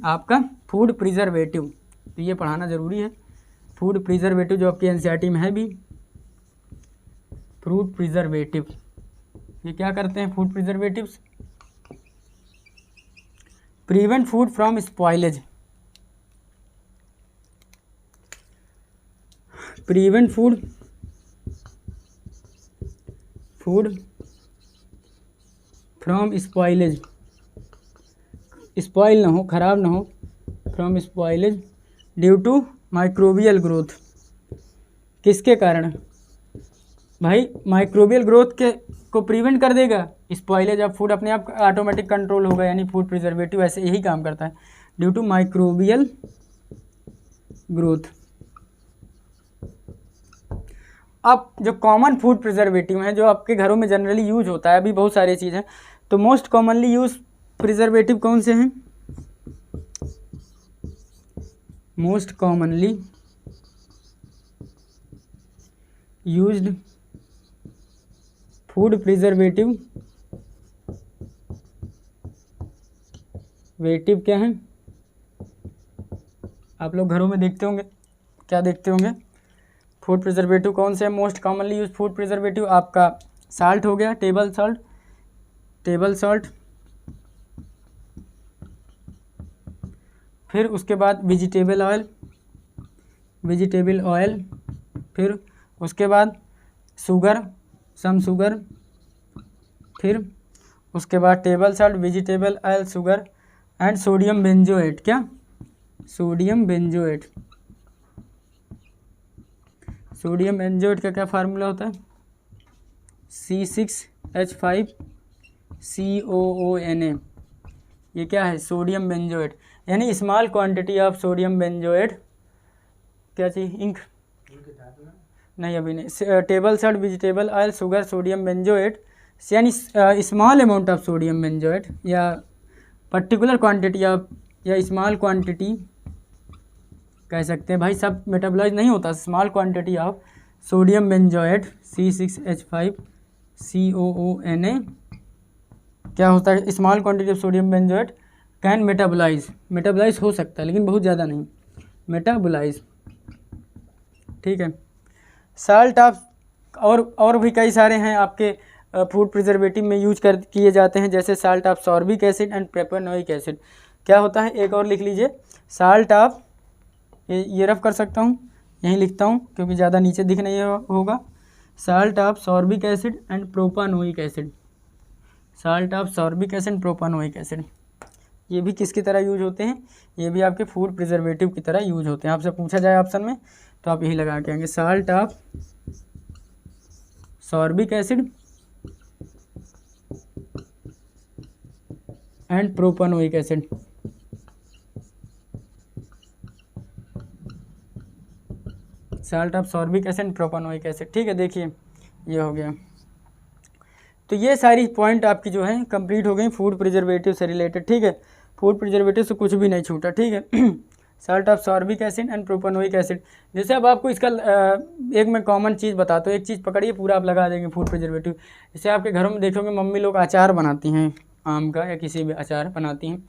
S1: आपका फूड प्रिजर्वेटिव, तो ये पढ़ाना ज़रूरी है। फूड प्रिजर्वेटिव जो आपकी एनसीईआरटी में है भी, फूड प्रिजर्वेटिव ये क्या करते हैं, food preservatives prevent food from spoilage, prevent food from spoilage, spoil ना हो, ख़राब ना हो, from spoilage due to microbial growth. किसके कारण भाई, माइक्रोबियल ग्रोथ के को प्रिवेंट कर देगा स्पॉइलेज ऑफ फूड, अपने आप ऑटोमेटिक कंट्रोल होगा, यानी फूड प्रिजर्वेटिव ऐसे यही काम करता है, ड्यू टू माइक्रोबियल ग्रोथ। अब जो कॉमन फूड प्रिजर्वेटिव हैं जो आपके घरों में जनरली यूज होता है, अभी बहुत सारी चीज़ें, तो मोस्ट कॉमनली यूज प्रिजर्वेटिव कौन से हैं, most commonly used food preservative क्या है? आप लोग घरों में देखते होंगे, क्या देखते होंगे? फूड प्रिजर्वेटिव कौन से है most commonly use food preservative? आपका साल्ट हो गया, टेबल सॉल्ट, फिर उसके बाद वेजिटेबल ऑयल, फिर उसके बाद सम शुगर, फिर उसके बाद table salt, vegetable oil, sugar and sodium benzoate. क्या? सोडियम बेंजोएट का क्या फार्मूला होता है? C6H5COONA। ये क्या है? सोडियम बेंजोएट, यानी small quantity of sodium benzoate. क्या चाहिए? इंक नहीं, अभी नहीं। Table salt, vegetable oil, sugar, sodium benzoate, यानी small amount of sodium benzoate या पर्टिकुलर क्वांटिटी ऑफ या स्मॉल क्वांटिटी कह सकते हैं भाई, सब मेटाबोलाइज नहीं होता। Small quantity of sodium benzoate C6H5COONA क्या होता है? Small quantity of sodium benzoate can metabolise हो सकता है, लेकिन बहुत ज़्यादा नहीं मेटाबोलाइज। ठीक है। साल्ट ऑफ और भी कई सारे हैं आपके फूड प्रिजर्वेटिव में यूज किए जाते हैं, जैसे salt of sorbic acid and propanoic acid. क्या होता है? एक और लिख लीजिए, साल्ट ऑफ, ये रफ कर सकता हूँ, यहीं लिखता हूँ क्योंकि ज़्यादा नीचे दिख नहीं होगा। Salt of sorbic acid and propanoic acid, salt of sorbic acid, propanoic acid, ये भी किसकी तरह यूज होते हैं? ये भी आपके फूड प्रिजर्वेटिव की तरह यूज होते हैं। आपसे पूछा जाए ऑप्शन में तो आप यही लगा के आएंगे, salt of sorbic acid and propanoic acid. Salt of sorbic acid, propanoic acid. ठीक है, देखिए ये हो गया। तो ये सारी पॉइंट आपकी जो है कंप्लीट हो गई फूड प्रिजर्वेटिव से रिलेटेड। ठीक है, फूड प्रिजर्वेटिव से कुछ भी नहीं छूटा। ठीक है। Salt of sorbic acid and propanoic acid. जैसे अब आपको इसका एक मैं कॉमन चीज़ बताता हूँ, एक चीज़ पकड़िए, पूरा आप लगा देंगे फूड प्रिजर्वेटिव। जैसे आपके घरों में देखोगे मम्मी लोग अचार बनाती हैं, आम का या किसी भी अचार बनाती हैं,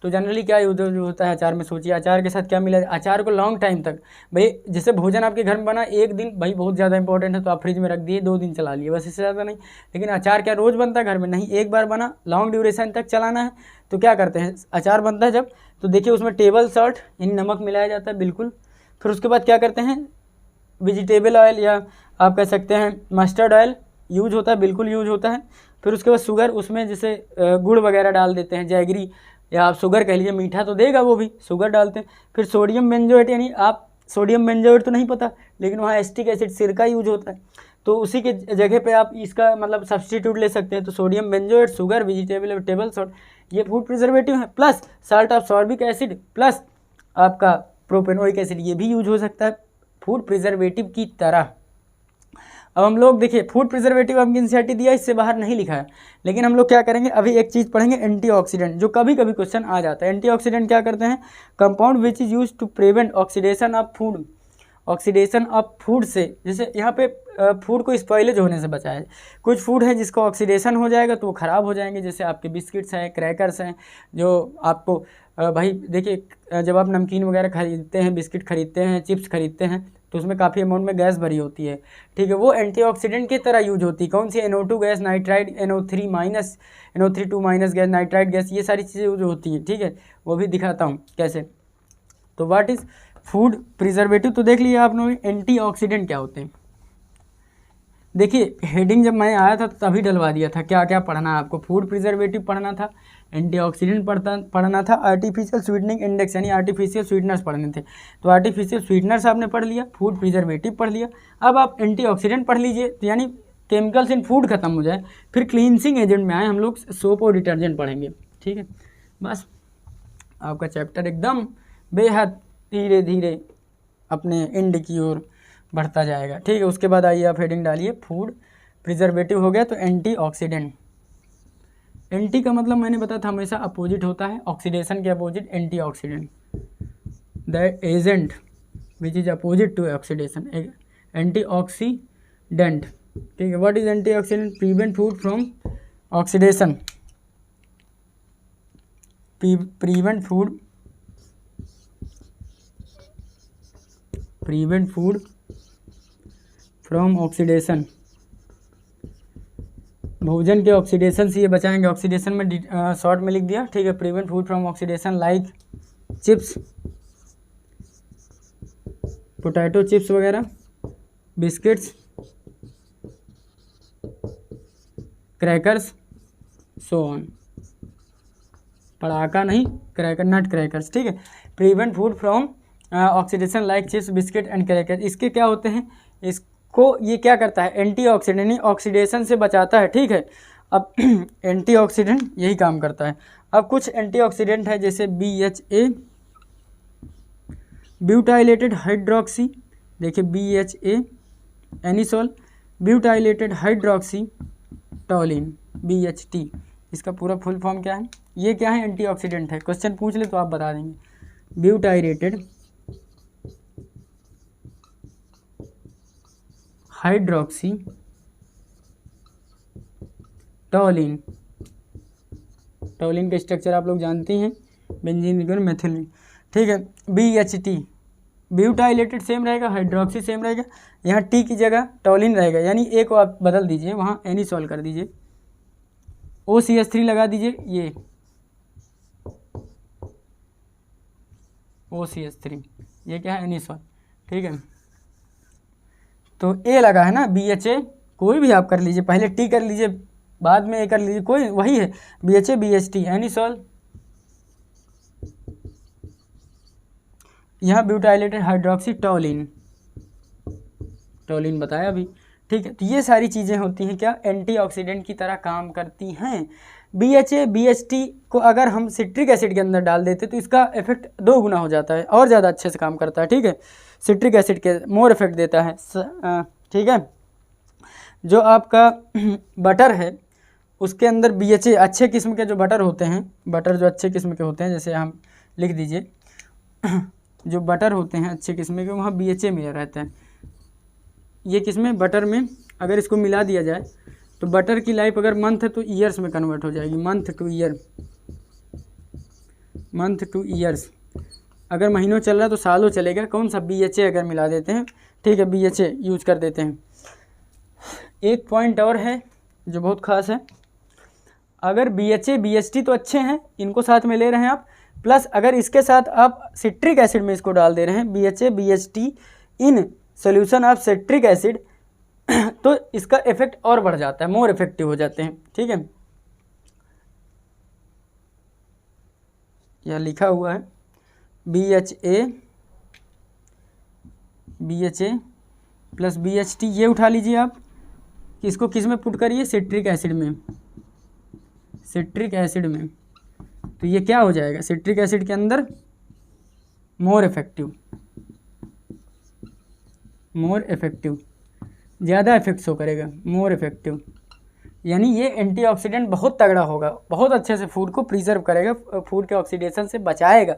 S1: तो जनरली क्या यूज होता है अचार में? सोचिए अचार के साथ क्या मिला? अचार को लॉन्ग टाइम तक, भाई जैसे भोजन आपके घर में बना एक दिन, भाई बहुत ज़्यादा इंपॉर्टेंट है तो आप फ्रिज में रख दिए, 2 दिन चला लिए, बस इससे ज़्यादा नहीं। लेकिन अचार क्या रोज़ बनता है घर में? नहीं, एक बार बना, लॉन्ग ड्यूरेशन तक चलाना है तो क्या करते हैं? अचार बनता है जब, तो देखिए उसमें टेबल सॉल्ट यानी नमक मिलाया जाता है, बिल्कुल। फिर उसके बाद क्या करते हैं? वेजिटेबल ऑयल या आप कह सकते हैं मस्टर्ड ऑयल यूज होता है, बिल्कुल यूज होता है। फिर उसके बाद शुगर, उसमें जैसे गुड़ वगैरह डाल देते हैं, जैगरी या आप शुगर कह लीजिए, मीठा तो देगा वो भी, शुगर डालते हैं। फिर सोडियम बेंजोएट, यानी आप सोडियम बेंजोएट तो नहीं पता, लेकिन वहाँ एसिटिक एसिड सिरका यूज होता है, तो उसी के जगह पे आप इसका मतलब सब्सटीट्यूट ले सकते हैं। तो sodium benzoate, sugar, vegetable table salt, ये फूड प्रिजर्वेटिव है, plus salt of sorbic acid, plus आपका प्रोपेनोइक एसिड, ये भी यूज हो सकता है फूड प्रिजर्वेटिव की तरह। अब हम लोग देखिए फूड प्रिजर्वेटिव हमको एनसीईआरटी दिया, इससे बाहर नहीं लिखा है, लेकिन हम लोग क्या करेंगे अभी एक चीज़ पढ़ेंगे, एंटीऑक्सीडेंट, जो कभी कभी क्वेश्चन आ जाता है। एंटीऑक्सीडेंट क्या करते हैं? Compound which is use to prevent oxidation of food, oxidation of food से, जैसे यहाँ पे फूड को स्पॉइलेज होने से बचाया है। कुछ फूड है जिसको ऑक्सीडेशन हो जाएगा तो वो ख़राब हो जाएंगे, जैसे आपके बिस्किट्स हैं, क्रैकर्स हैं, जो आपको भाई देखिए जब आप नमकीन वगैरह खरीदते हैं, बिस्किट खरीदते हैं, चिप्स खरीदते हैं, तो उसमें काफ़ी अमाउंट में गैस भरी होती है। ठीक है, वो एंटीऑक्सीडेंट की तरह यूज होती है। कौन सी? NO2 gas, nitride, NO3- gas, nitride gas, ये सारी चीज़ें यूज होती हैं। ठीक है, वो भी दिखाता हूँ कैसे। तो व्हाट इज़ फूड प्रिजर्वेटिव? तो देख लिया आप लोग एंटीऑक्सीडेंट क्या होते हैं। देखिए हेडिंग जब मैं आया था तो तभी डलवा दिया था, क्या क्या पढ़ना है आपको। फूड प्रिजर्वेटिव पढ़ना था, एंटीऑक्सीडेंट पढ़ना था, आर्टिफिशियल स्वीटनिंग इंडेक्स यानी आर्टिफिशियल स्वीटनर्स पढ़ने थे, तो आर्टिफिशियल स्वीटनर्स आपने पढ़ लिया, फूड प्रिजर्वेटिव पढ़ लिया। अब आप एंटीऑक्सीडेंट पढ़ लीजिए, तो यानी केमिकल्स इन फूड खत्म हो जाए। फिर क्लींसिंग एजेंट में आए हम लोग, सोप और डिटर्जेंट पढ़ेंगे। ठीक है, बस आपका चैप्टर एकदम बेहद धीरे धीरे अपने एंड की ओर बढ़ता जाएगा। ठीक है, उसके बाद आइए आप हेडिंग डालिए, फूड प्रिजर्वेटिव हो गया तो एंटीऑक्सीडेंट। एंटी का मतलब मैंने बताया था हमेशा अपोजिट होता है, ऑक्सीडेशन के opposite antioxidant. The agent which is opposite to oxidation, antioxidant, ठीक है। What is antioxidant? Prevent food from oxidation, prevent food from oxidation, भोजन के ऑक्सीडेशन से ये बचाएंगे। ऑक्सीडेशन में शॉर्ट में लिख दिया, ठीक है। Prevent food from oxidation like chips, potato chips वगैरह, बिस्किट्स, क्रैकर्स, सो ऑन। पड़ाका नहीं, क्रैकर, नट क्रैकर्स, ठीक है। Prevent food from oxidation like chips, biscuit and cracker. इसके क्या होते हैं? इसको ये क्या करता है? एंटीऑक्सीडेंट, यानी ऑक्सीडेशन से बचाता है, ठीक है। अब एंटीऑक्सीडेंट यही काम करता है। अब कुछ एंटीऑक्सीडेंट है जैसे BHA, ब्यूटाइलेटेड हाइड्रोक्सी, देखिए BHA anisole, butylated hydroxy टॉलिन, BHT। इसका पूरा फुल फॉर्म क्या है? ये क्या है? एंटीऑक्सीडेंट है। क्वेश्चन पूछ ले तो आप बता देंगे। ब्यूटाइलेटेड हाइड्रोक्सी टॉलिन, टॉलिन का स्ट्रक्चर आप लोग जानते हैं, बेंजीन मेथिलीन, ठीक है। BHT, ब्यूटाइलेटेड सेम रहेगा, हाइड्रोक्सी सेम रहेगा, यहाँ T की जगह टॉलिन रहेगा, यानी A को आप बदल दीजिए, वहाँ एनिसोल कर दीजिए, OCH3 लगा दीजिए, ये OCH3, ये क्या है? एनिसोल, ठीक है। तो A लगा है ना, BHA, कोई भी आप कर लीजिए, पहले T कर लीजिए, बाद में A कर लीजिए, कोई वही है, BHA BHT एनिसोल। यहाँ ब्यूटाइलेटेड हाइड्रोक्सी टॉलिन, टॉलिन बताया अभी, ठीक है। तो ये सारी चीज़ें होती हैं क्या? एंटीऑक्सीडेंट की तरह काम करती हैं। BHA BHT को अगर हम सिट्रिक एसिड के अंदर डाल देते तो इसका इफेक्ट 2 गुना हो जाता है, और ज़्यादा अच्छे से काम करता है, ठीक है। सिट्रिक एसिड के मोर इफेक्ट देता है, ठीक है। जो आपका बटर है उसके अंदर BHA, अच्छे किस्म के जो बटर होते हैं, बटर जो अच्छे किस्म के होते हैं, जैसे हम लिख दीजिए जो बटर होते हैं अच्छे किस्म के, वहाँ BHA मिला रहता है। ये किसमें? बटर में। अगर इसको मिला दिया जाए तो बटर की लाइफ अगर मंथ है तो ईयर्स में कन्वर्ट हो जाएगी, month two year, month two years. अगर महीनों चल रहा है तो सालों चलेगा। कौन सा? BHA अगर मिला देते हैं, ठीक है, BHA यूज कर देते हैं। एक पॉइंट और है जो बहुत खास है, अगर BHA BHT तो अच्छे हैं, इनको साथ में ले रहे हैं आप, प्लस अगर इसके साथ आप सिट्रिक एसिड में इसको डाल दे रहे हैं, BHA BHT in solution of citric acid, तो इसका इफेक्ट और बढ़ जाता है, मोर इफेक्टिव हो जाते हैं, ठीक है। यह लिखा हुआ है BHA प्लस BHT, ये उठा लीजिए आप, इसको किस में पुट करिए? सिट्रिक एसिड में, सिट्रिक एसिड में। तो ये क्या हो जाएगा? सिट्रिक एसिड के अंदर मोर इफेक्टिव, मोर इफेक्टिव, ज़्यादा इफेक्ट शो करेगा, मोर इफेक्टिव। यानी ये एंटीऑक्सीडेंट बहुत तगड़ा होगा, बहुत अच्छे से फूड को प्रिजर्व करेगा, फूड के ऑक्सीडेशन से बचाएगा,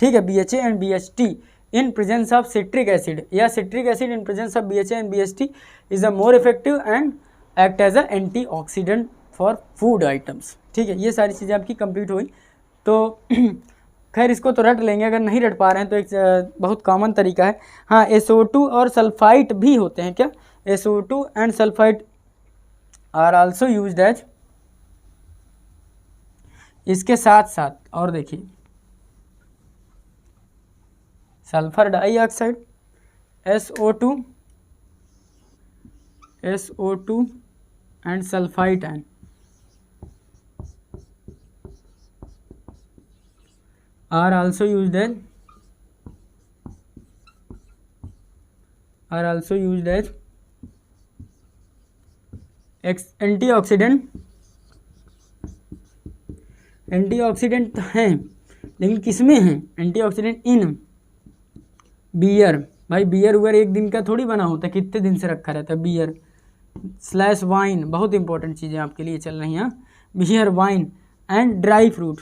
S1: ठीक है। BHA and BHT in presence of citric acid, या citric acid in presence of BHA and BHT is a more effective and act as a antioxidant for food items, ठीक है। ये सारी चीज़ें आपकी कंप्लीट हुई। तो खैर इसको तो रट लेंगे, अगर नहीं रट पा रहे हैं तो एक बहुत कॉमन तरीका है, हाँ, SO2 और सल्फाइट भी होते हैं क्या? SO2 and sulphite are also used as, इसके साथ साथ और देखिए sulphur dioxide, SO2 and sulphite ion, are also used as antioxidant. Antioxidant तो हैं, लेकिन किसमें हैं एंटीऑक्सीडेंट? In beer. भाई बियर उगर एक दिन का थोड़ी बना होता है, कितने दिन से रखा रहता है। बियर स्लैश वाइन, बहुत इंपॉर्टेंट चीज़ें आपके लिए चल रही हैं। Beer, wine and dry fruit,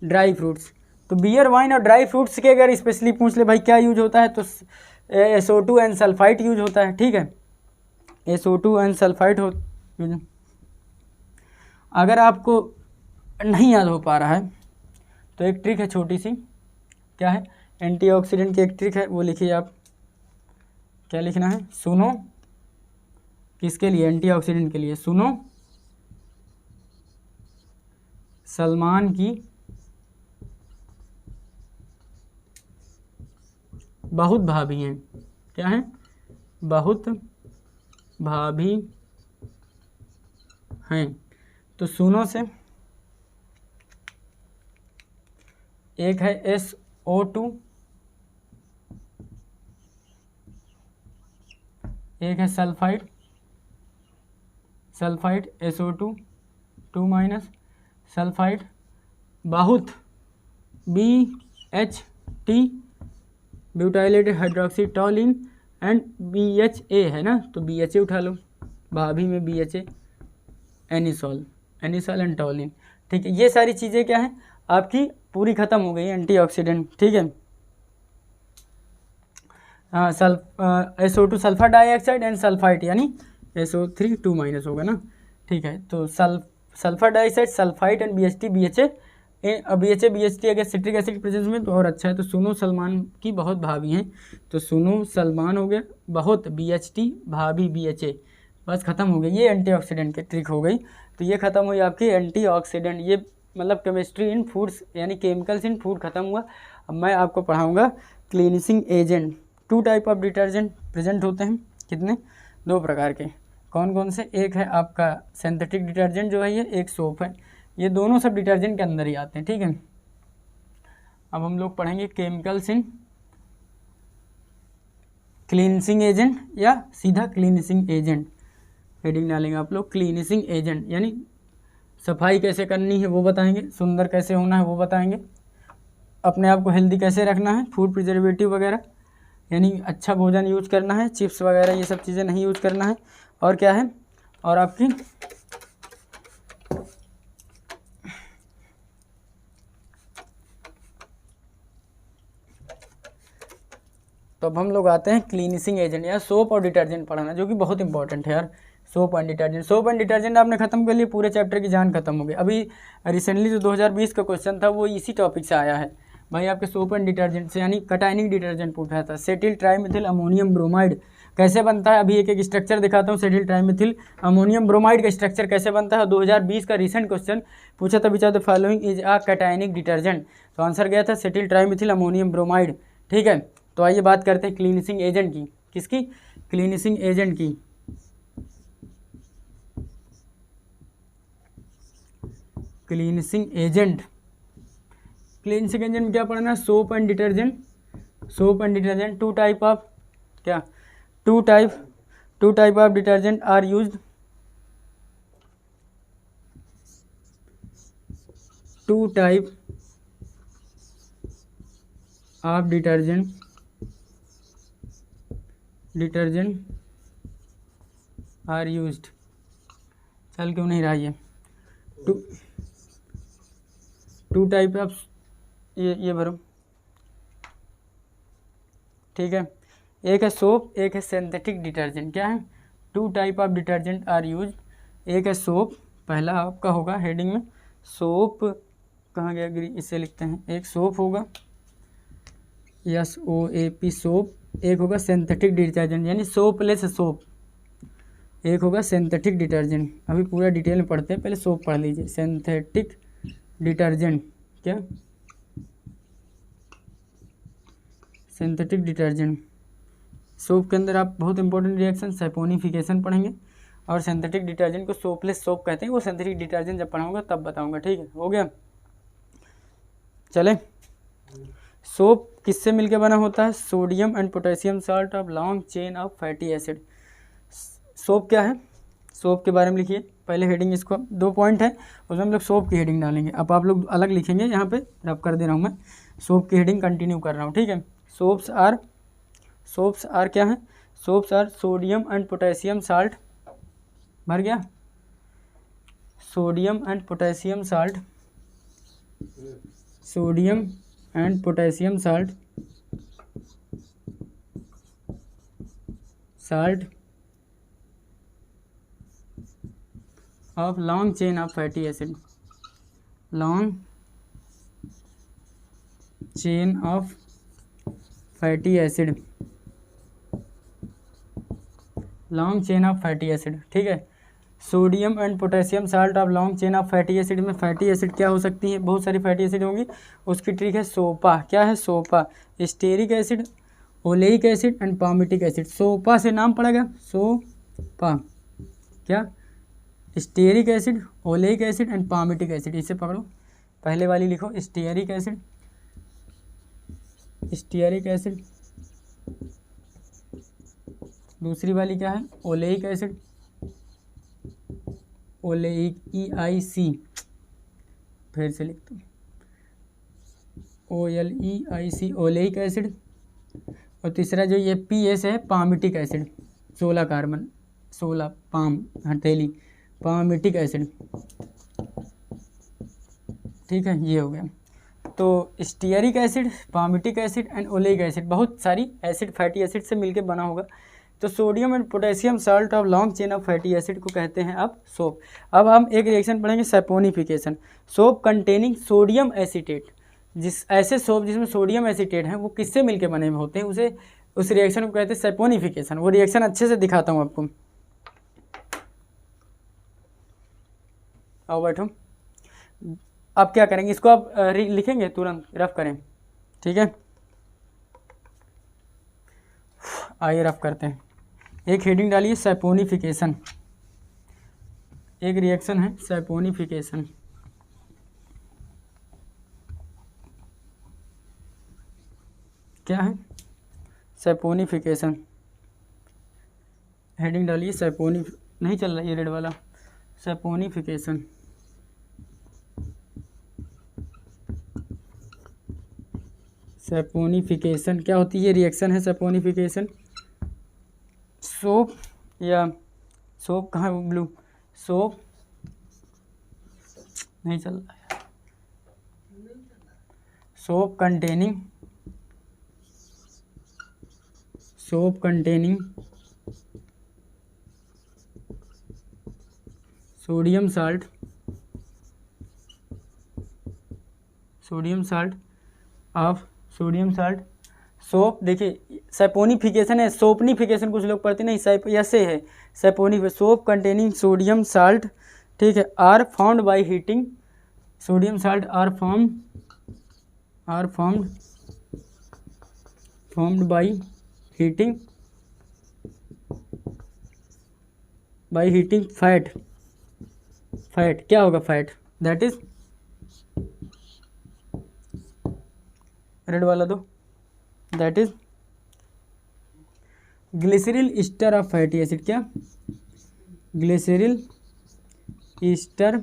S1: dry fruits. तो बियर, वाइन और ड्राई फ्रूट्स के अगर स्पेशली पूछ ले भाई क्या यूज होता है, तो SO2 एन सल्फाइड यूज होता है, ठीक है, SO2 एन सल्फाइड हो। अगर आपको नहीं याद हो पा रहा है तो एक ट्रिक है छोटी सी, क्या है, एंटीऑक्सीडेंट की एक ट्रिक है, वो लिखिए आप। क्या लिखना है, सुनो, किसके लिए, एंटीऑक्सीडेंट के लिए, सुनो सलमान की बहुत भाभी हैं। क्या है, बहुत भाभी हैं। तो सुनो से एक है SO2, एक है sulphide, sulphide SO2 2 minus sulphide, बहुत BHT butylated hydroxy टॉलिन and BHA है ना, तो BHA उठा लो, भाभी में BHA, एनिसॉल, एनिसॉल एंड टॉलिन, ठीक है। ये सारी चीज़ें क्या है आपकी पूरी ख़त्म हो गई एंटीऑक्सीडेंट, ठीक है। SO2 sulphur dioxide and sulphide, यानी SO3 2 माइनस होगा ना, ठीक है। तो sulphur dioxide, sulphide and BHT, BHA, BHT अगर सिट्रिक एसिड प्रेजेंस में तो और अच्छा है। तो सुनो सलमान की बहुत भाभी हैं, तो सुनो सलमान हो गया, बहुत BHT, भाभी BHA, बस ख़त्म हो गई, ये एंटीऑक्सीडेंट की ट्रिक हो गई। तो ये ख़त्म हुई आपकी एंटीऑक्सीडेंट, ये मतलब केमिस्ट्री इन फूड्स यानी केमिकल्स इन फूड ख़त्म हुआ। अब मैं आपको पढ़ाऊँगा cleansing agent. 2 type of detergent present होते हैं, कितने, 2 प्रकार के, कौन कौन से, एक है आपका सिंथेटिक डिटर्जेंट जो है ये, एक सोप है, ये दोनों सब डिटर्जेंट के अंदर ही आते हैं, ठीक है। अब हम लोग पढ़ेंगे केमिकल्स इन क्लींसिंग एजेंट या सीधा क्लीनिसिंग एजेंट, हेडिंग डालेंगे आप लोग क्लीनिसिंग एजेंट, यानी सफाई कैसे करनी है वो बताएंगे, सुंदर कैसे होना है वो बताएंगे, अपने आप को हेल्दी कैसे रखना है, फूड प्रिजर्वेटिव वगैरह यानी अच्छा भोजन यूज करना है, चिप्स वगैरह ये सब चीज़ें नहीं यूज करना है, और क्या है, और आपकी तो अब हम लोग आते हैं क्लीनिसिंग एजेंट या सोप और डिटर्जेंट पढ़ाना, जो कि बहुत इंपॉर्टेंट है यार। Soap and detergent, soap and detergent आपने खत्म कर लिया, पूरे चैप्टर की जान खत्म हो गई। अभी रिसेंटली जो 2020 का क्वेश्चन था वो इसी टॉपिक से आया है भाई, आपके सोप एंड डिटर्जेंट से, यानी कटाइनिक डिटर्जेंट पूछा था। सेटिल ट्राइमिथिल अमोनियम ब्रोमाइड कैसे बनता है, अभी एक एक स्ट्रक्चर दिखाता हूँ। सेटिल ट्राइमिथिल अमोनियम ब्रोमाइड का स्ट्रक्चर कैसे बनता है, 2020 का रिसेंट क्वेश्चन पूछा था, which of the following is a cationic detergent, तो आंसर गया था सेटिल ट्राइमिथिल अमोनियम ब्रोमाइड, ठीक है। तो आइए बात करते हैं क्लीनिसिंग एजेंट की, किसकी, क्लीनिसिंग एजेंट की। क्लीनिसिंग एजेंट, क्लीनिसिंग एजेंट में क्या पढ़ना है, soap and detergent, soap and detergent, 2 type of, क्या, 2 type of detergent are used, 2 type of detergent are used, चल क्यों नहीं रहा ये, 2 टाइप ऑफ, ये भरो, ठीक है। एक है सोप, एक है सिंथेटिक डिटर्जेंट, क्या है, 2 type of detergent are use, एक है सोप, पहला आपका होगा हेडिंग में सोप, कहाँ गया ग्री, इसे लिखते हैं, एक सोप होगा SOAP सोप, एक होगा सिंथेटिक डिटर्जेंट यानी सोपलेस सोप, एक होगा सिंथेटिक डिटर्जेंट। अभी पूरा डिटेल में पढ़ते हैं, पहले सोप पढ़ लीजिए। सिंथेटिक डिटर्जेंट, क्या, सिंथेटिक डिटर्जेंट, सोप के अंदर आप बहुत इंपॉर्टेंट रिएक्शन सैपोनिफिकेशन पढ़ेंगे, और सिंथेटिक डिटर्जेंट को सोपलेस सोप कहते हैं, वो सिंथेटिक डिटर्जेंट जब पढ़ाऊंगा तब बताऊंगा, ठीक है, हो गया। चले, सोप किससे मिलकर बना होता है, sodium and potassium salt of long chain of fatty acid. Soap क्या है, सोप के बारे में लिखिए पहले हेडिंग, इसको 2 पॉइंट है उसमें हम लोग सोप की हेडिंग डालेंगे, अब आप लोग अलग लिखेंगे, यहाँ पे रब कर दे रहा हूँ मैं, सोप की हेडिंग कंटिन्यू कर रहा हूँ, ठीक है। सोप्स आर क्या है, soaps are sodium and potassium salt, भर गया, sodium and potassium salt, sodium and potassium salt of long chain of fatty acid, long chain of fatty acid, long chain of fatty acid, ठीक है। Sodium and potassium salt of long chain of fatty acid में फैटी एसिड क्या हो सकती है, बहुत सारी फैटी एसिड होंगी, उसकी ट्रिक है सोपा। क्या है सोपा, stearic acid, oleic acid and palmitic acid. सोपा से नाम पड़ेगा सोपा, क्या stearic acid, oleic acid and palmitic acid. इसे पकड़ो, पहले वाली लिखो स्टेरिक एसिड, स्टेरिक एसिड, दूसरी वाली क्या है ओलेइक एसिड, ओलेइक EIC, फिर से लिख दो OLEIC, ओलेइक एसिड। और तीसरा जो ये PS है पामिटिक एसिड, 16 कार्बन 16 पाम हथेली, पामिटिक एसिड, ठीक है। ये हो गया। तो stearic acid, palmitic acid and oleic acid, बहुत सारी एसिड फैटी एसिड से मिलकर बना होगा। तो sodium and potassium salt of long chain of fatty acid को कहते हैं अब सोप। अब हम एक रिएक्शन पढ़ेंगे saponification. Soap containing sodium acetate, जिस ऐसे सोप जिसमें सोडियम एसीटेट है वो किससे मिलके बने हुए होते हैं, उसे उस रिएक्शन को कहते हैं सैपोनिफिकेशन। वो रिएक्शन अच्छे से दिखाता हूँ आपको, आओ बैठो। अब क्या करेंगे, इसको आप लिखेंगे तुरंत, रफ करें, ठीक है। आइए रफ करते हैं। एक हेडिंग डालिए सैपोनिफिकेशन, एक रिएक्शन है सैपोनिफिकेशन। क्या है सैपोनिफिकेशन, हेडिंग डालिए नहीं चल रहा ये रेड वाला, सैपोनिफिकेशन। सैपोनिफिकेशन क्या होती है, ये रिएक्शन है सैपोनिफिकेशन। सोप या सोप कहाँ है ब्लू, सोप नहीं चल रहा है, soap containing sodium salt of sodium salt. Soap देखिए सैपोनिफिकेशन है, सोपनिफिकेशन कुछ लोग पढ़ते नहीं, ऐसे है सैपोनी। सोप कंटेनिंग सोडियम साल्ट, ठीक है, are found by heating, sodium salt are formed by heating fat. क्या होगा फैट, दैट इज रेड वाला दो, that is glyceryl ester of fatty acid. क्या glyceryl ester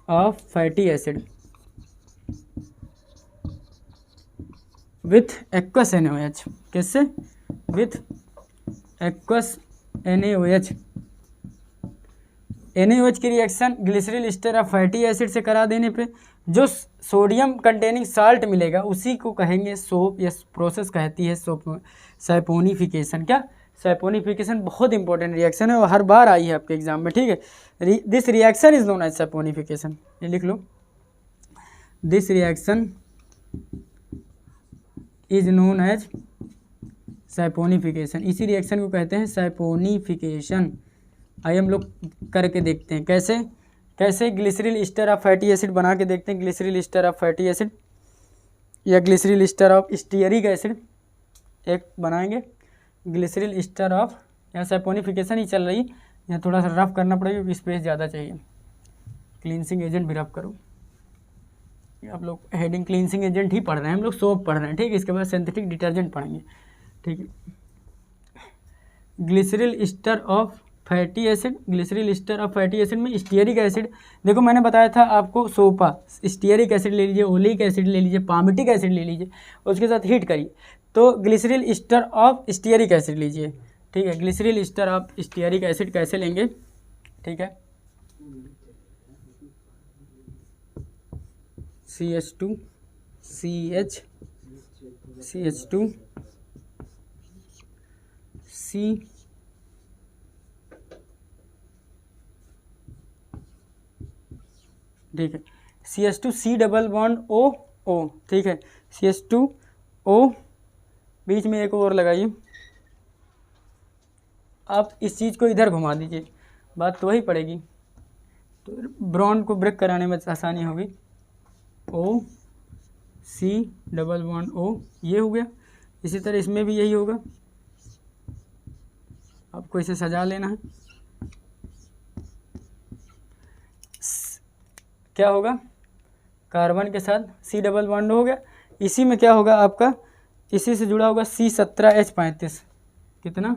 S1: of fatty acid with aqueous NaOH, कैसे विथ एक्वस NaOH। NaOH की reaction glyceryl ester of fatty acid से करा देने पे जो सोडियम कंटेनिंग साल्ट मिलेगा उसी को कहेंगे सोप, या प्रोसेस कहती है सोप सैपोनिफिकेशन। क्या सैपोनिफिकेशन बहुत इंपॉर्टेंट रिएक्शन है और हर बार आई है आपके एग्जाम में, ठीक है। This reaction is known as saponification, ये लिख लो, this reaction is known as saponification. इसी रिएक्शन को कहते हैं सैपोनिफिकेशन। आइए हम लोग करके देखते हैं कैसे ग्लिसरील ईस्टर ऑफ फैटी एसिड बना के देखते हैं। Glyceryl ester of fatty acid या ग्लिसरील ईस्टर ऑफ स्टीयरिक एसिड एक बनाएंगे। ग्लिसरील ईस्टर ऑफ, यहाँ सैपोनिफिकेशन ही चल रही, यहाँ थोड़ा सा रफ करना पड़ेगा क्योंकि स्पेस ज़्यादा चाहिए। क्लींसिंग एजेंट भी रफ करो, आप लोग हेडिंग क्लींसिंग एजेंट ही पढ़ रहे हैं, हम लोग सोप पढ़ रहे हैं, ठीक है। इसके बाद सिंथेटिक डिटर्जेंट पढ़ेंगे, ठीक है। Glyceryl ester of fatty acid, glyceryl ester of fatty acid में स्टीयरिक एसिड, देखो मैंने बताया था आपको सोपा, स्टीयरिक एसिड ले लीजिए, ओलिक एसिड ले लीजिए, पामिटिक एसिड ले लीजिए, उसके साथ हीट करिए तो ग्लिसरील ईस्टर ऑफ स्टीयरिक एसिड लीजिए, ठीक है। Glyceryl ester of stearic acid कैसे लेंगे, ठीक है, CH2 CH2 C ठीक है, CH2 C double bond O, ठीक है, CH2 O, बीच में एक और लगाइए। आप इस चीज़ को इधर घुमा दीजिए, बात तो वही पड़ेगी, तो ब्रॉन्ड को ब्रेक कराने में आसानी होगी। O C double bond O, ये हो गया। इसी तरह इसमें भी यही होगा, आपको इसे सजा लेना है। क्या होगा, कार्बन के साथ C डबल बॉन्ड हो गया। इसी में क्या होगा आपका, इसी से जुड़ा होगा C17H35, कितना,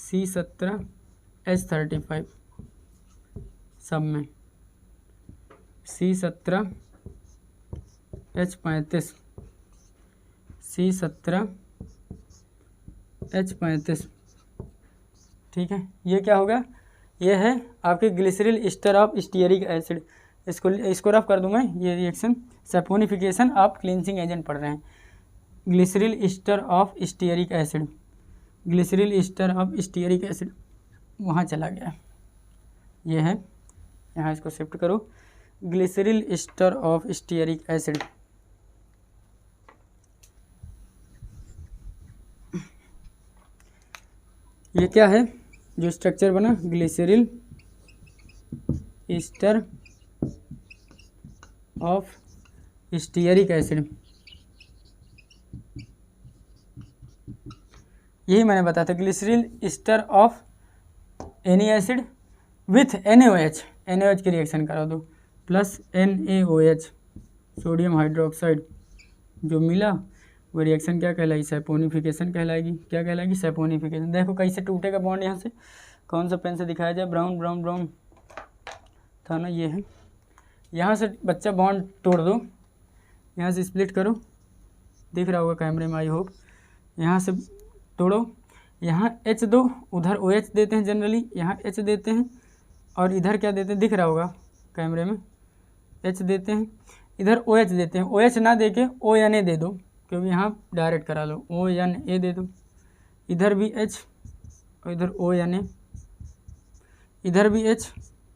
S1: C17H35 सब में, C17H35, C17H35, ठीक है। ये क्या होगा, ये है आपके glyceryl ester of stearic acid. इसको रफ कर दूँ मैं, ये reaction saponification of cleansing agent पढ़ रहे हैं। Glyceryl ester of stearic acid, glyceryl ester of stearic acid वहाँ चला गया, ये है, यहाँ इसको शिफ्ट करो, glyceryl ester of stearic acid. ये क्या है, जो स्ट्रक्चर बना, glyceryl ester of stearic acid, यही मैंने बताया था, glyceryl ester of any acid with NaOH, NaOH की रिएक्शन करा दो, प्लस NaOH सोडियम हाइड्रोक्साइड, जो मिला वो रिएक्शन क्या कहलाएगी, सैपोनिफिकेशन कहलाएगी। क्या कहलाएगी, सैपोनिफिकेशन। देखो कैसे टूटेगा बॉन्ड, यहाँ से कौन सा पेन से दिखाया जाए, ब्राउन ब्राउन ब्राउन था ना, ये है। यहाँ से बच्चा बॉन्ड तोड़ दो, यहाँ से स्प्लिट करो, दिख रहा होगा कैमरे में आई होप। यहाँ से तोड़ो, यहाँ H दो, उधर OH देते हैं जनरली, यहाँ H देते हैं, और इधर क्या देते हैं, दिख रहा होगा कैमरे में, H देते हैं, इधर OH देते हैं। OH ना दे के ONA दे दो, क्योंकि यहाँ डायरेक्ट करा लो, ONA दे दो, इधर भी H और इधर ONA, इधर भी H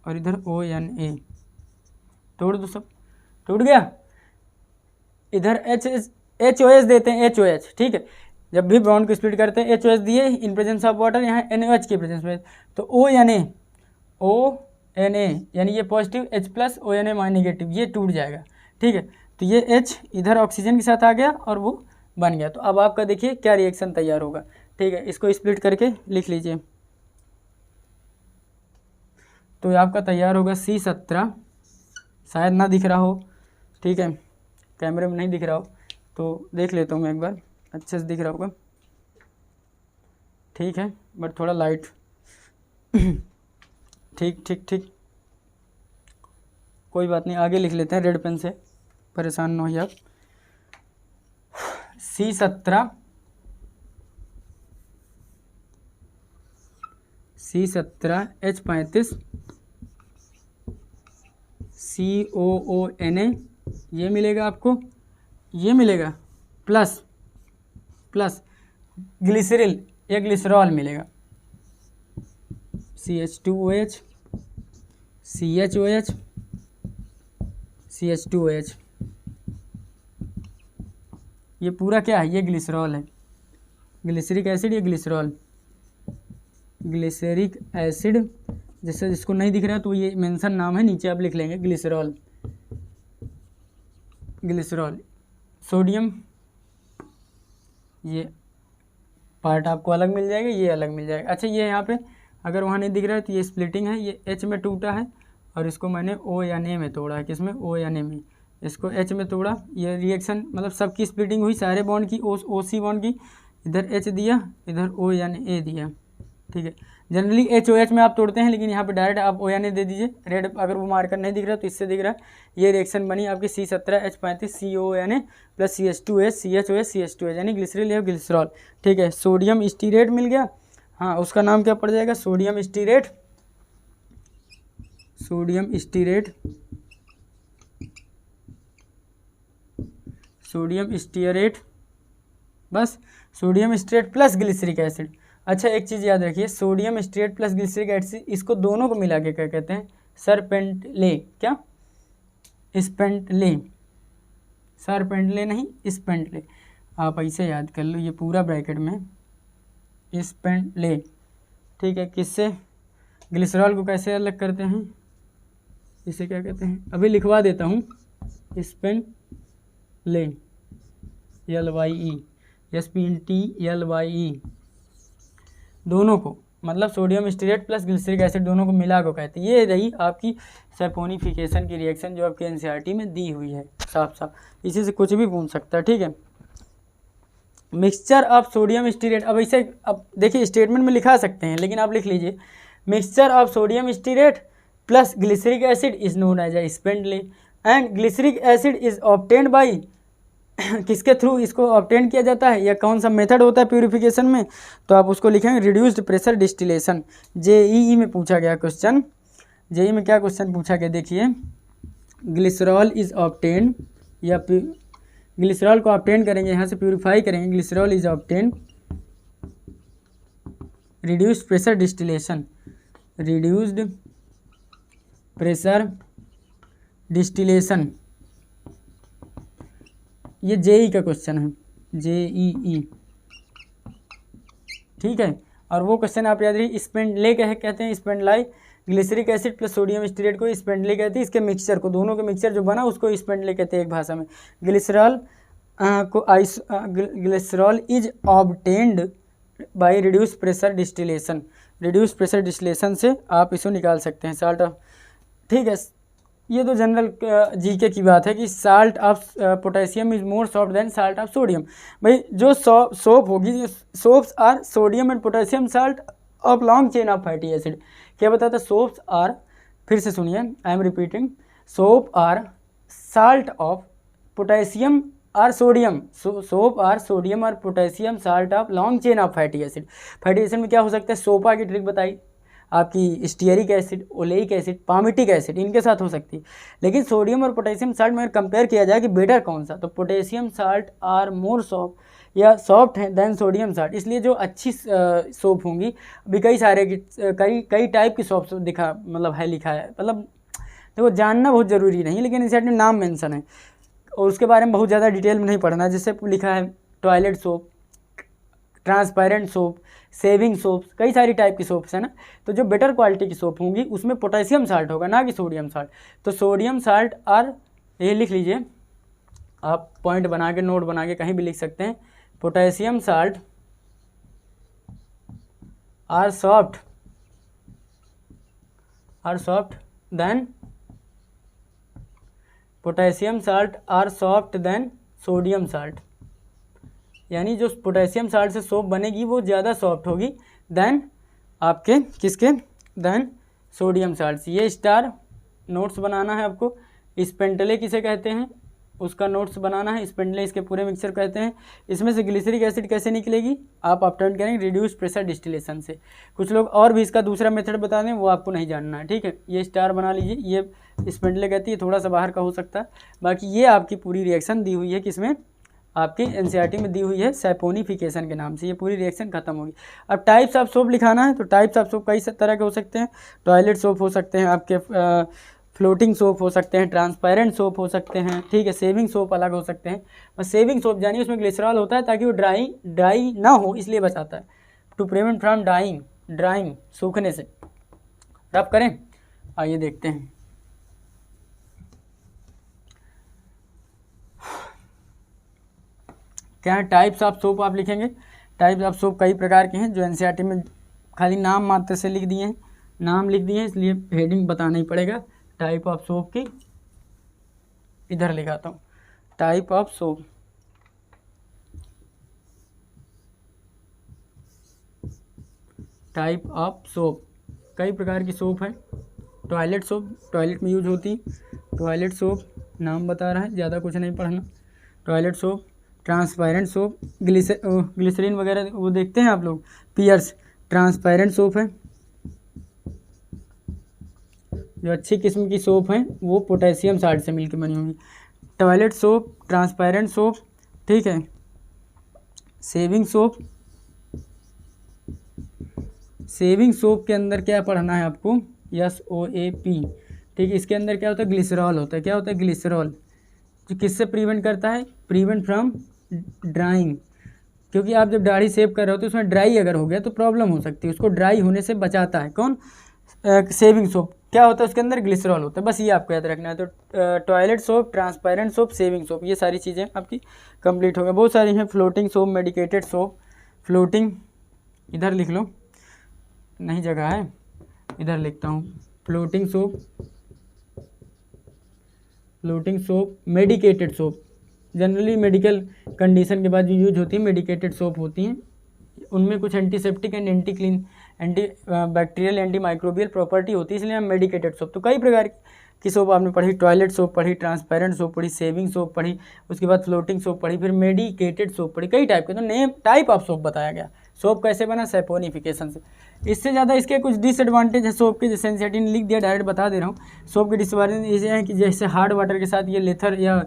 S1: और इधर ONA, तोड़ दो, सब टूट गया। इधर HOH देते हैं, HOH, ठीक है, जब भी बॉन्ड को स्प्लिट करते हैं HOH दिए इन प्रेजेंस ऑफ वाटर, यहाँ NaOH के प्रेजेंस में, तो ONA यानी ये positive, H plus ONA minus negative, ये टूट जाएगा, ठीक है। तो ये H इधर ऑक्सीजन के साथ आ गया और वो बन गया। तो अब आपका देखिए क्या रिएक्शन तैयार होगा, ठीक है। इसको स्प्लिट करके लिख लीजिए, तो ये आपका तैयार होगा C17, शायद ना दिख रहा हो, ठीक है, कैमरे में नहीं दिख रहा हो तो देख लेता हूँ मैं एक बार, अच्छे से दिख रहा होगा, ठीक है, बट थोड़ा लाइट ठीक ठीक ठीक, कोई बात नहीं, आगे लिख लेते हैं रेड पेन से, परेशान ना होइए आप। C17 H35 COONA, ये मिलेगा आपको, ये मिलेगा, प्लस ग्लिसरील, ये ग्लिसरॉल मिलेगा, CH2OH CHOH CH2OH, ये पूरा क्या है, ये ग्लिसरॉल है, ग्लिसरिक एसिड, ये ग्लिसरॉल, ग्लिसरिक एसिड, जैसे जिसको नहीं दिख रहा है तो ये मेंशन नाम है, नीचे आप लिख लेंगे ग्लिसरॉल, ग्लिसरॉल। सोडियम, ये पार्ट आपको अलग मिल जाएगा, ये अलग मिल जाएगा। अच्छा, ये यहाँ पे अगर वहाँ नहीं दिख रहा है तो ये स्प्लिटिंग है, ये H में टूटा है और इसको मैंने O या N में तोड़ा है, किसमें, O या N में, इसको H में तोड़ा, ये रिएक्शन मतलब सबकी स्प्लिटिंग हुई, सारे बॉन्ड की, OC बॉन्ड की, इधर H दिया, इधर O या N दिया, ठीक है। जनरली HOH में आप तोड़ते हैं, लेकिन यहाँ पे डायरेक्ट आप ONA दे दीजिए, रेड अगर वो मार्कर नहीं दिख रहा तो इससे दिख रहा है, ये रिएक्शन बनी आपकी C17H35 CONA plus CH2H CHOH CH2H, यानी ग्लिसरील या ग्लिसरॉल, ठीक है। सोडियम स्टीरेट मिल गया, हाँ, उसका नाम क्या पड़ जाएगा, sodium stearate, sodium stearate, sodium stearate, बस sodium stearate plus glyceric acid. अच्छा एक चीज़ याद रखिए, sodium stearate plus glyceric acid, इसको दोनों को मिला के क्या कहते हैं? सरपेंटले। क्या? स्पेंटले, सरपेंटले नहीं, स्पेंटले। आप ऐसे याद कर लो, ये पूरा ब्रैकेट में स्पेंटले। ठीक है, किससे? ग्लिसरॉल को कैसे अलग करते हैं? इसे क्या कहते हैं? अभी लिखवा देता हूँ, स्पेंटले, LYE, SPENTLYE, दोनों को, मतलब sodium stearate plus glyceric acid दोनों को मिला को कहते हैं। ये रही आपकी सैपोनिफिकेशन की रिएक्शन जो आपके एनसीईआरटी में दी हुई है साफ साफ, इसी से कुछ भी पूछ सकता है। ठीक है, मिक्सचर ऑफ सोडियम स्टीयरेट, अब इसे अब देखिए स्टेटमेंट में लिखा सकते हैं, लेकिन आप लिख लीजिए, mixture of sodium stearate plus glyceric acid is known as a spent lye and glyceric acid is obtained by किसके थ्रू इसको ऑब्टेन किया जाता है, या कौन सा मेथड होता है प्यूरिफिकेशन में? तो आप उसको लिखेंगे रिड्यूस्ड प्रेशर डिस्टिलेशन। जेईई में पूछा गया क्वेश्चन, जेईई में क्या क्वेश्चन पूछा गया देखिए, ग्लिसरॉल इज ऑब्टेन, या ग्लिसरॉल को ऑब्टेन करेंगे, यहाँ से प्यूरिफाई करेंगे, glycerol is obtain reduced pressure distillation, reduced pressure distillation. ये जेई का क्वेश्चन है, जेईई। ठीक है, और वो क्वेश्चन आप याद रखिए, स्पेंडले कहते हैं, spent lye, glyceric acid plus sodium stearate को स्पेंडले कहते हैं, इसके मिक्सचर को, दोनों के मिक्सचर जो बना उसको स्पेंडले कहते हैं एक भाषा में। Glycerol glycerol is obtained by reduce pressure distillation, reduce pressure distillation से आप इसको निकाल सकते हैं साल्ट ऑफ। ठीक है, ये तो जनरल जीके की बात है कि salt of potassium is more soft than salt of sodium. भाई जो सोप होगी, soaps are sodium and potassium salt of long chain of fatty acid. क्या बताता है? सोप्स आर, फिर से सुनिए, I am repeating, soap are salt of potassium or sodium, soap are sodium और potassium salt of long chain of fatty acid. Fatty acid में क्या हो सकता है? सोपा की ट्रिक बताई आपकी, stearic acid, oleic acid, palmitic acid, इनके साथ हो सकती है। लेकिन सोडियम और पोटेशियम साल्ट में कंपेयर किया जाए कि बेटर कौन सा, तो potassium salt are more soft या सॉफ्ट है देन सोडियम साल्ट। इसलिए जो अच्छी सोप होंगी, अभी कई सारे कई टाइप की सोप दिखा, मतलब है, लिखा है, मतलब देखो जानना बहुत ज़रूरी नहीं, लेकिन इस में नाम मेंशन है और उसके बारे में बहुत ज़्यादा डिटेल में नहीं पढ़ना। जैसे लिखा है toilet soap, transparent soap, saving soaps, कई सारी टाइप की सोप्स है ना। तो जो बेटर क्वालिटी की सोप होंगी उसमें पोटेशियम साल्ट होगा, ना कि सोडियम साल्ट। तो सोडियम साल्ट आर, ये लिख लीजिए आप, पॉइंट बना के, नोट बना के कहीं भी लिख सकते हैं, potassium salt are soft than potassium salt are soft than sodium salt. यानी जो पोटेशियम साल्ट से सोप बनेगी वो ज़्यादा सॉफ्ट होगी देन आपके किसके, देन सोडियम साल्ट से। ये स्टार नोट्स बनाना है आपको। स्पेंटले किसे कहते हैं उसका नोट्स बनाना है। स्पेंटले इसके पूरे मिक्सचर कहते हैं। इसमें से ग्लिसरिक एसिड कैसे निकलेगी आप ऑब्टेन करेंगे रिड्यूस प्रेशर डिस्टिलेशन से। कुछ लोग और भी इसका दूसरा मेथड बता दें, वो आपको नहीं जानना है, ठीक है। ये स्टार बना लीजिए, ये स्पेंटले कहती है, थोड़ा सा बाहर का हो सकता है। बाकी ये आपकी पूरी रिएक्शन दी हुई है किसमें, आपकी एनसीईआरटी में दी हुई है सैपोनिफिकेशन के नाम से। ये पूरी रिएक्शन खत्म होगी। अब टाइप्स ऑफ सोप लिखाना है तो टाइप्स ऑफ सोप कई तरह के हो सकते हैं। टॉयलेट सोप हो सकते हैं, आपके फ्लोटिंग सोप हो सकते हैं, ट्रांसपेरेंट सोप हो सकते हैं, ठीक है। सेविंग सोप अलग हो सकते हैं। बस सेविंग सोप जानिए उसमें ग्लिसरॉल होता है ताकि वो ड्राई ना हो, इसलिए बचाता है, टू प्रिवेंट फ्रॉम ड्राइंग, सूखने से। रब करें, आइए देखते हैं। क्या है टाइप्स ऑफ सोप आप लिखेंगे। टाइप्स ऑफ सोप कई प्रकार के हैं जो एनसीईआरटी में खाली नाम मात्र से लिख दिए हैं, नाम लिख दिए हैं, इसलिए हेडिंग बताना ही पड़ेगा। टाइप ऑफ सोप की इधर लिखाता हूँ, type of soap. Type of soap कई प्रकार की सोप है। टॉयलेट सोप टॉयलेट में यूज होती, टॉयलेट सोप नाम बता रहा है, ज़्यादा कुछ नहीं पढ़ना। Toilet soap, transparent soap, glycerine वगैरह वो देखते हैं आप लोग, पियर्स, ट्रांसपेरेंट सोप है। जो अच्छी किस्म की सोप है वो पोटेशियम साल्ट से मिलकर बनी होगी। टॉयलेट सोप, ट्रांसपेरेंट सोप, ठीक है, सेविंग सोप। सेविंग सोप के अंदर क्या पढ़ना है आपको, SOAP, ठीक है। इसके अंदर क्या होता है, ग्लिसरॉल होता है। क्या होता है, ग्लिसरॉल, जो किससे प्रिवेंट करता है, प्रिवेंट फ्रॉम ड्राइंग, क्योंकि आप जब दाढ़ी सेव कर रहे हो तो उसमें ड्राई अगर हो गया तो प्रॉब्लम हो सकती है, उसको ड्राई होने से बचाता है। कौन, सेविंग सोप। क्या होता है उसके अंदर, ग्लिसरॉल होता है। बस ये आपको याद रखना है। तो toilet soap, transparent soap, saving soap, ये सारी चीज़ें आपकी कंप्लीट हो गई। बहुत सारी हैं, floating soap, medicated soap. Floating इधर लिख लो, नहीं जगह है, इधर लिखता हूँ। Floating soap, floating soap, medicated soap, generally medical condition के बाद जो यूज होती है मेडिकेटेड सोप होती हैं। उनमें कुछ antiseptic and anti clean, anti bacterial, anti microbial property होती है, इसलिए हम मेडिकेटेड सोप। तो कई प्रकार की सोप आपने पढ़ी, टॉयलेट सोप पढ़ी, ट्रांसपेरेंट सोप पढ़ी, सेविंग सोप पढ़ी, उसके बाद फ्लोटिंग सोप पढ़ी, फिर मेडिकेटेड सोप पढ़ी, कई टाइप के। तो नेम टाइप ऑफ सोप बताया गया। सोप कैसे बना, सैपोनिफिकेशन से। इससे ज़्यादा इसके कुछ डिसएडवांटेज है सोप के, जैसे एनसीईआरटी ने लिख दिया, डायरेक्ट बता दे रहा हूँ। सोप के डिसएडवांटेज ये है कि जैसे हार्ड वाटर के साथ ये लेथर या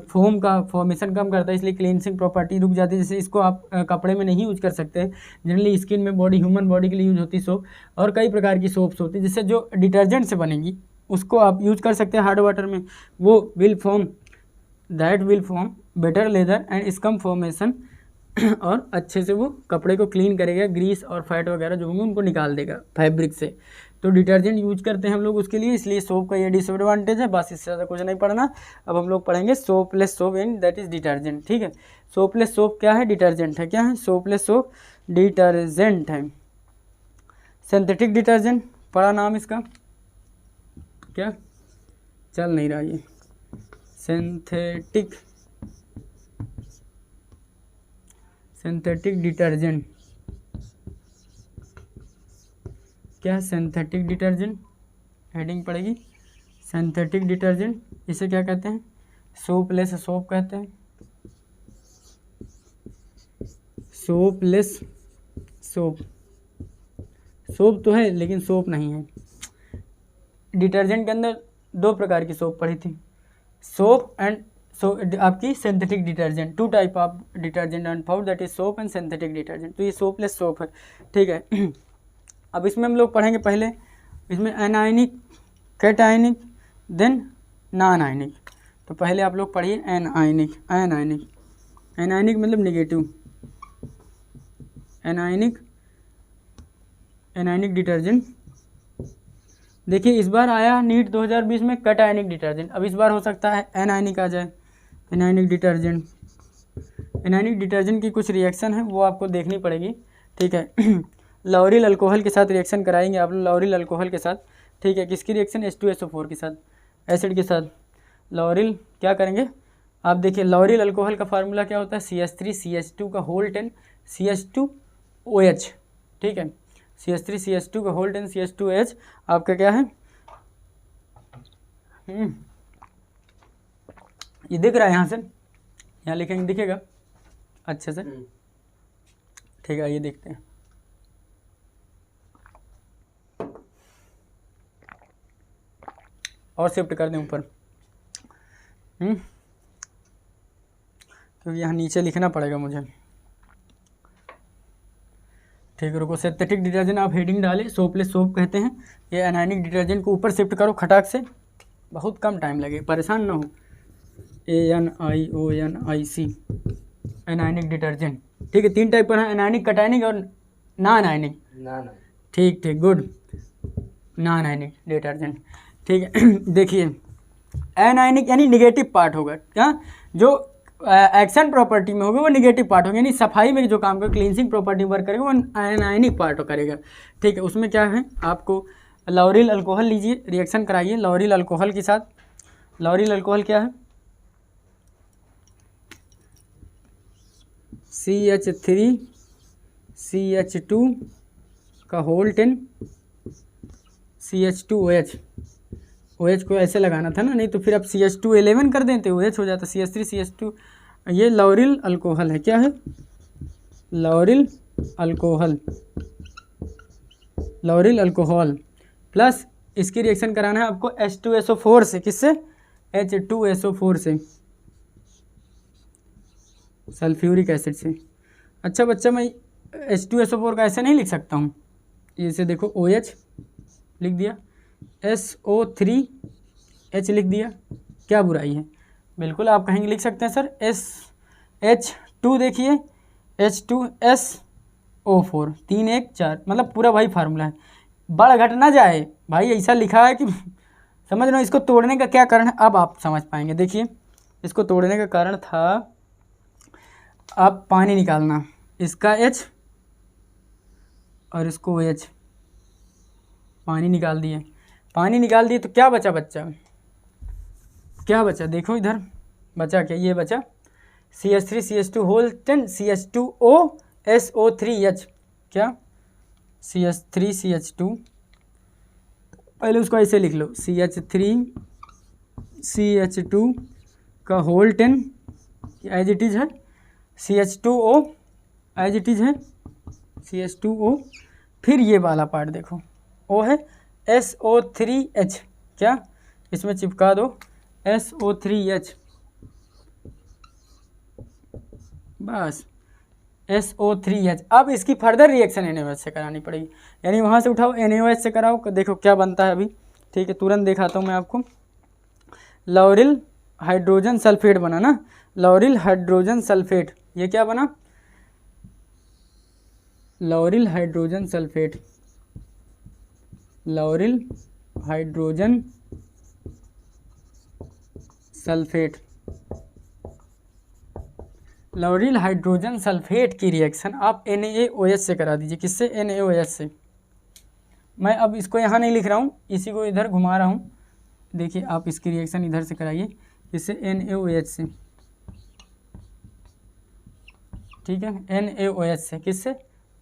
S1: फोम का फॉर्मेशन कम करता है, इसलिए क्लींसिंग प्रॉपर्टी रुक जाती है। जैसे इसको आप कपड़े में नहीं यूज कर सकते, जनरली स्किन में, बॉडी, ह्यूमन बॉडी के लिए यूज होती है सोप। और कई प्रकार की सोप्स होती है, जिससे जो डिटर्जेंट से बनेंगी उसको आप यूज कर सकते हैं हार्ड वाटर में। वो will form better leather and scum formation, और अच्छे से वो कपड़े को क्लीन करेगा, ग्रीस और फैट वगैरह जो होंगे उनको निकाल देगा फैब्रिक से। तो डिटर्जेंट यूज करते हैं हम लोग उसके लिए, इसलिए सोप का ये डिसएडवांटेज है। बस इससे ज़्यादा कुछ नहीं पढ़ना। अब हम लोग पढ़ेंगे soapless soap and that is detergent, ठीक है। सोपलेस सोप क्या है, डिटर्जेंट है। क्या है, सोपलेस सोप डिटर्जेंट है। सिंथेटिक डिटर्जेंट, पढ़ा नाम इसका, क्या चल नहीं रहा ये, सिंथेटिक डिटर्जेंट। क्या है, सिंथेटिक डिटर्जेंट, हेडिंग पड़ेगी सिंथेटिक डिटर्जेंट। इसे क्या कहते हैं, सोपलेस सोप कहते हैं। सोपलेस सोप, सोप तो है लेकिन सोप नहीं है। डिटर्जेंट के अंदर दो प्रकार की सोप पड़ी थी, सोप एंड आपकी synthetic detergent. Two type of detergent and found, that is soap and synthetic detergent. तो ये सोपलेस सोप है, ठीक है। अब इसमें हम लोग पढ़ेंगे पहले, इसमें anionic, cationic, then non ionic. तो पहले आप लोग पढ़िए एनायनिक। एनायनिक मतलब निगेटिव, एनायनिक डिटर्जेंट। देखिए इस बार आया नीट 2020 में कैटायनिक डिटर्जेंट, अब इस बार हो सकता है एनायनिक आ जाए। एनायनिक डिटर्जेंट की कुछ रिएक्शन है वो आपको देखनी पड़ेगी, ठीक है। लॉरिल अल्कोहल के साथ रिएक्शन कराएंगे आप लोग, लॉरिल अल्कोहल के साथ, ठीक है। किसकी रिएक्शन, H2SO4 के साथ, एसिड के साथ। लॉरिल क्या करेंगे आप देखिए, लॉरिल अल्कोहल का फार्मूला क्या होता है, CH3CH2 का होल 10 CH2OH, ठीक है। CH3CH2 का होल 10 CH2OH आपका क्या है, ये दिख रहा है यहाँ से, यहाँ लिखेंगे दिखेगा अच्छे से, ठीक है। ये देखते हैं, और शिफ्ट कर दें ऊपर, क्योंकि यहाँ नीचे लिखना पड़ेगा मुझे, ठीक है। रुको, सिंथेटिक डिटर्जेंट आप हेडिंग डालें, सोपलेस सोप कहते हैं। ये एनायनिक डिटर्जेंट को ऊपर शिफ्ट करो खटाक से, बहुत कम टाइम लगे, परेशान ना हो। ANIONIC, एनायनिक डिटर्जेंट, ठीक है। 3 टाइप पर है, एनायनिक, कैटायनिक और नॉन आयनिक। ठीक, गुड, नॉन आयनिक डिटर्जेंट, ठीक है। देखिए एनायनिक यानी निगेटिव पार्ट होगा, क्या जो एक्शन प्रॉपर्टी में होगा वो निगेटिव पार्ट होगा, यानी सफाई में जो काम करेगा, क्लींसिंग प्रॉपर्टी वर्क करेगा वो एनायनिक पार्ट करेगा, ठीक है। उसमें क्या है, आपको लॉरिल अल्कोहल लीजिए, रिएक्शन कराइए लॉरिल अल्कोहल के साथ। लॉरिल अल्कोहल क्या है, CH3CH2 का होल 10 CH2OH, OH को ऐसे लगाना था ना, नहीं तो फिर आप CH211 कर देते, OH हो जाता, CH3CH2। ये लॉरिल अल्कोहल है, क्या है, लॉरिल अल्कोहल प्लस इसकी रिएक्शन कराना है आपको H2SO4 से, किससे, H2SO4 से, सल्फ्यूरिक एसिड से। अच्छा बच्चा, मैं H2SO4 का ऐसे नहीं लिख सकता हूँ, इसे देखो OH लिख दिया, SO3H लिख दिया, क्या बुराई है? बिल्कुल आप कहेंगे लिख सकते हैं सर H2, देखिए H2SO4, 3 1 4, मतलब पूरा वही फार्मूला है, बढ़ घट ना जाए भाई, ऐसा लिखा है कि समझ रहे हो। इसको तोड़ने का क्या कारण है अब आप समझ पाएंगे। देखिए इसको तोड़ने का कारण था आप पानी निकालना, इसका H और इसको OH, पानी निकाल दिए, पानी निकाल दिए तो क्या बचा बच्चा, क्या बचा? देखो इधर बचा क्या, ये बचा CH3CH2 होल 10 CH2O SO3H, क्या CH3CH2, पहले उसको ऐसे लिख लो, CH3CH2 का होल 10 एज इट इज़ है, CH2O एज इट इज़ है, CH2O, फिर ये वाला पार्ट देखो O है SO3H, क्या इसमें चिपका दो SO3H, बस SO3H। अब इसकी फर्दर रिएक्शन NaOH से करानी पड़ेगी, यानी वहाँ से उठाओ NaOH से कराओ, देखो क्या बनता है अभी। ठीक है, तुरंत दिखाता हूँ मैं आपको। लॉरिल हाइड्रोजन सल्फेट बना ना, लॉरिल हाइड्रोजन सल्फेट, ये क्या बना? Lauryl hydrogen sulphate, lauryl hydrogen sulphate, lauryl hydrogen sulphate की रिएक्शन आप NaOH से करा दीजिए। किससे? NaOH से। मैं अब इसको यहाँ नहीं लिख रहा हूँ, इसी को इधर घुमा रहा हूँ, देखिए आप इसकी रिएक्शन इधर से कराइए, किससे? NaOH से, ठीक है, NaOH से, किससे?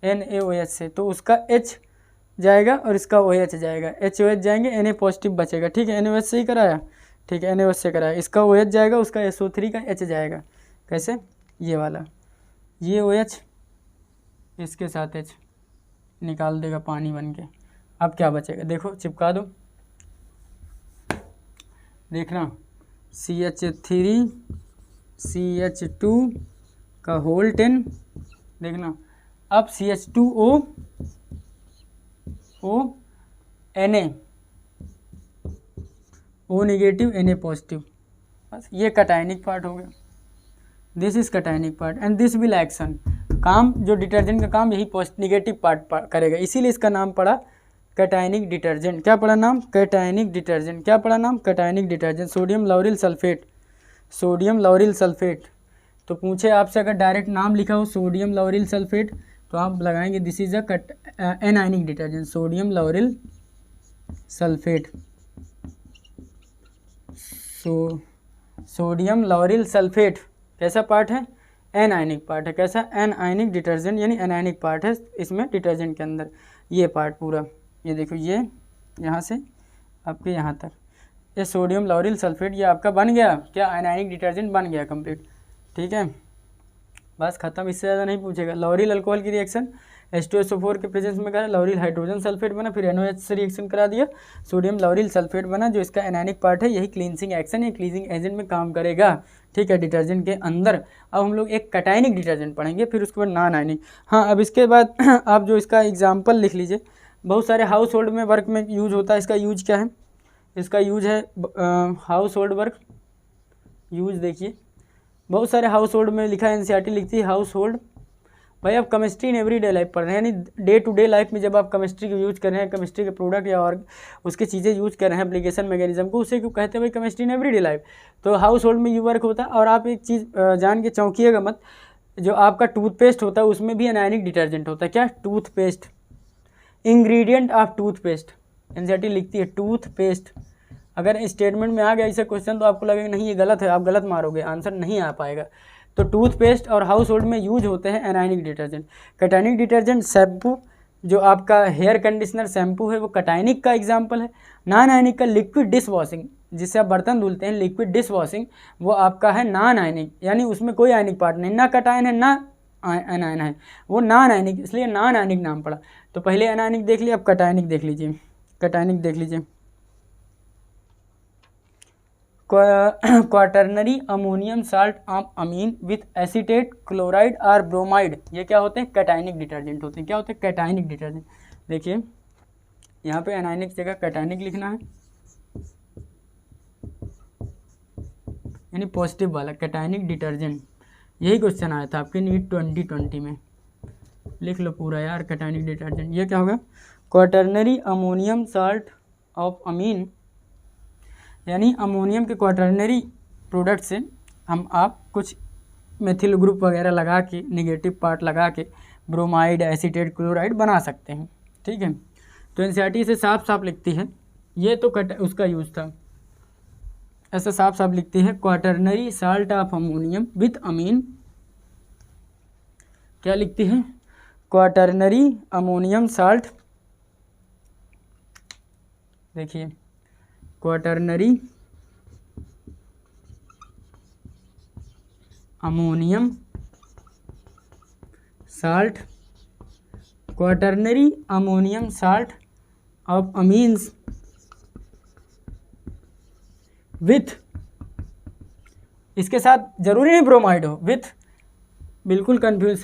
S1: NaOH से। तो उसका H जाएगा और इसका OH जाएगा, HOH जाएंगे, Na पॉजिटिव बचेगा, ठीक है, NaOH से ही कराया, ठीक है, NaOH से कराया, इसका OH जाएगा, उसका SO3 का H जाएगा, कैसे? ये वाला, ये OH इसके साथ H निकाल देगा पानी बन के। अब क्या बचेगा देखो, चिपका दो, देखना CH3CH2 का होल 10, देखना अब CH2O Na, O negative Na positive, बस ये कटायनिक पार्ट हो गया। This is cationic part and this will action, काम जो डिटर्जेंट का काम यही नेगेटिव पार्ट करेगा, इसीलिए इसका नाम पड़ा कैटायनिक डिटर्जेंट। क्या पड़ा नाम? Cationic detergent. क्या पड़ा नाम? Cationic detergent. Sodium lauryl sulphate, sodium lauryl sulphate. तो पूछे आपसे अगर डायरेक्ट नाम लिखा हो सोडियम लॉरिल सल्फेट तो आप लगाएंगे this is a anionic detergent, sodium lauryl sulphate. Sodium lauryl sulphate कैसा पार्ट है? एनायनिक पार्ट है। कैसा? एनायनिक डिटर्जेंट, यानी एनायनिक पार्ट है इसमें डिटर्जेंट के अंदर, ये पार्ट पूरा, ये देखो, ये यहाँ से आपके यहाँ तक, ये सोडियम लॉरिल सल्फेट ये आपका बन गया क्या? एनायनिक डिटर्जेंट बन गया कंप्लीट। ठीक है, बस खत्म, इससे ज़्यादा नहीं पूछेगा। लॉरिल अल्कोहल की रिएक्शन H2SO4 के प्रेजेंस में करा, लॉरिल हाइड्रोजन सल्फेट बना, फिर NOH से रिएक्शन करा दिया, सोडियम लॉरिल सल्फेट बना, जो इसका एनायनिक पार्ट है, यही क्लींसिंग एक्शन या क्लींसिंग एजेंट में काम करेगा। ठीक है, डिटर्जेंट के अंदर। अब हम लोग एक कैटायनिक डिटर्जेंट पढ़ेंगे, फिर उसके बाद नॉन आयनिक। हाँ, अब इसके बाद आप जो इसका एग्जाम्पल लिख लीजिए, बहुत सारे हाउस होल्ड में वर्क में यूज होता है। इसका यूज क्या है? इसका यूज है हाउस होल्ड वर्क यूज। देखिए बहुत सारे हाउस होल्ड में लिखा है, NCERT लिखती है हाउस होल्ड। भाई आप केमिस्ट्री इन एवरीडे लाइफ पढ़ रहे हैं, यानी डे टू डे लाइफ में जब आप केमिस्ट्री को यूज कर रहे हैं, केमिस्ट्री के प्रोडक्ट या और उसकी चीज़ें यूज कर रहे हैं, एप्लीकेशन मैकेनिज्म को, उसे क्यों कहते हैं भाई केमिस्ट्री इन एवरीडे लाइफ। तो हाउस होल्ड में यू वर्क होता है। और आप एक चीज़ जान के चौंकिएगा मत, जो आपका टूथपेस्ट होता है उसमें भी एनायनिक डिटर्जेंट होता है। क्या? Toothpaste, ingredient of toothpaste, NCERT लिखती है टूथपेस्ट। अगर स्टेटमेंट में आ गया ऐसा क्वेश्चन तो आपको लगेगा नहीं ये गलत है, आप गलत मारोगे, आंसर नहीं आ पाएगा। तो टूथपेस्ट और हाउस होल्ड में यूज होते हैं anionic detergent. Cationic detergent shampoo, जो आपका हेयर कंडीशनर शैम्पू है वो कैटायनिक का एग्जाम्पल है। नॉन आयनिक का लिक्विड डिश वॉशिंग, जिससे आप बर्तन धुलते हैं, लिक्विड डिश वॉशिंग, वो आपका है नॉन आयनिक, यानी उसमें कोई आयनिक पार्ट नहीं, ना कैटायन है ना एनायन है, वो नॉन आयनिक, इसलिए नॉन आयनिक नाम पड़ा। तो पहले एनायनिक देख लिया, अब कैटायनिक देख लीजिए। कैटायनिक देख लीजिए, quaternary ammonium salt of amine with acetate chloride और ब्रोमाइड, ये क्या होते हैं? कैटायनिक डिटर्जेंट होते हैं। क्या होते हैं? Cationic detergent. देखिए यहाँ पे एनायनिक जगह कैटायनिक लिखना है, यानी पॉजिटिव वाला कैटायनिक डिटर्जेंट। यही क्वेश्चन आया था आपके नीट 2020 में, लिख लो पूरा यार। कैटायनिक डिटर्जेंट ये क्या होगा? क्वाटरनरी अमोनियम साल्ट ऑफ अमीन, यानी अमोनियम के क्वाटरनरी प्रोडक्ट से आप कुछ मेथिल ग्रुप वगैरह लगा के, निगेटिव पार्ट लगा के ब्रोमाइड, एसीटेट, क्लोराइड बना सकते हैं। ठीक है, तो एनसीईआरटी से साफ साफ लिखती है, ये तो उसका यूज़ था, ऐसा साफ साफ लिखती है quaternary salt of ammonium with amine. क्या लिखती है? क्वाटरनरी अमोनियम साल्ट, देखिए quaternary ammonium salt, quaternary ammonium salt of amines with, इसके साथ जरूरी नहीं ब्रोमाइड हो, विथ, बिल्कुल confuse,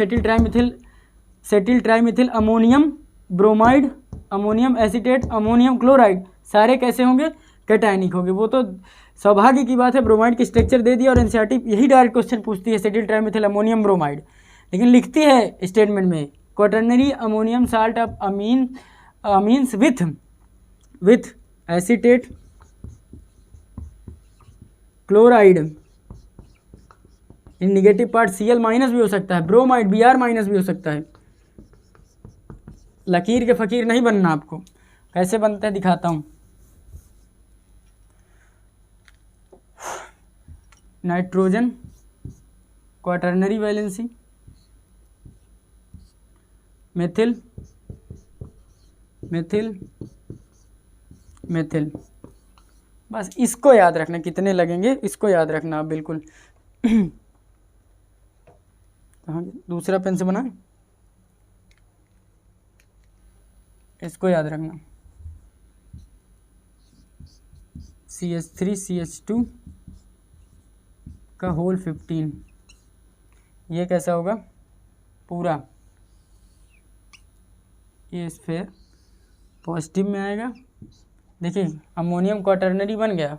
S1: cetyl trimethyl ammonium bromide, ammonium acetate, ammonium chloride, सारे कैसे होंगे? कैटायनिक होंगे। वो तो सौभाग्य की बात है, ब्रोमाइड की स्ट्रक्चर दे दिया और एनसीईआरटी यही डायरेक्ट क्वेश्चन पूछती है, सेटिल ट्राईमिथिल अमोनियम ब्रोमाइड, लेकिन लिखती है स्टेटमेंट में quaternary ammonium salt of amines with acetate, chloride, in negative part Cl minus भी हो सकता है, ब्रोमाइड Br माइनस भी हो सकता है। लकीर के फकीर नहीं बनना आपको, कैसे बनता है दिखाता हूँ। Nitrogen quaternary valency, methyl methyl methyl, बस इसको याद रखना, कितने लगेंगे इसको याद रखना आप बिल्कुल। कहाँ दूसरा पेन से बना, इसको याद रखना, CH3 CH2 का होल 15, ये कैसा होगा? पूरा ये स्फेयर पॉजिटिव में आएगा। देखिए अमोनियम क्वाटरनरी बन गया,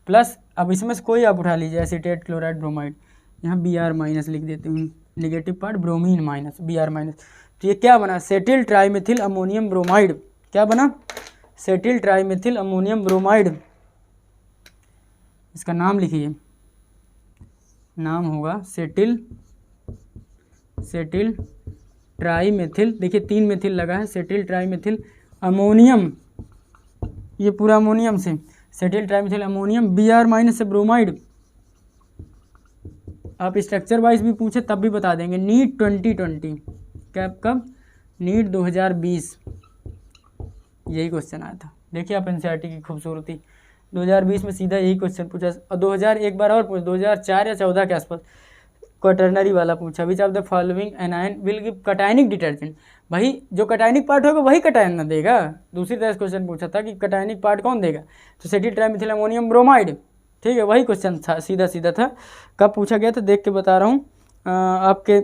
S1: प्लस अब इसमें से कोई आप उठा लीजिए, एसीटेट, क्लोराइड, ब्रोमाइड, यहाँ Br माइनस लिख देते हूँ, negative part bromine minus, Br minus, तो ये क्या बना? Cetyl trimethyl ammonium bromide. क्या बना? Cetyl trimethyl ammonium bromide. इसका नाम लिखिए, नाम होगा सेटिल ट्राईमिथिल, देखिए 3 मेथिल लगा है, सेटिल ट्राईमिथिल अमोनियम, ये पूरा अमोनियम से, settle trimethyl ammonium, Br minus से ब्रोमाइड। आप स्ट्रक्चर वाइज भी पूछे तब भी बता देंगे। नीट 2020 कब? नीट 2020 यही क्वेश्चन आया था। देखिए आप एनसीईआरटी की खूबसूरती, 2020 में सीधा यही क्वेश्चन पूछा, और 2000 एक बार और पूछ, 2004 या 14 के आसपास क्वाटरनरी वाला पूछा, विच of the following anion will give cationic detergent. भाई जो कैटायनिक पार्ट होगा वही कैटायन ना देगा। दूसरी तरह से क्वेश्चन पूछा था कि कैटायनिक पार्ट कौन देगा, तो सेटिल ट्राईमिथिल अमोनियम ब्रोमाइड। ठीक है, वही क्वेश्चन था, सीधा सीधा था। कब पूछा गया था देख के बता रहा हूँ आपके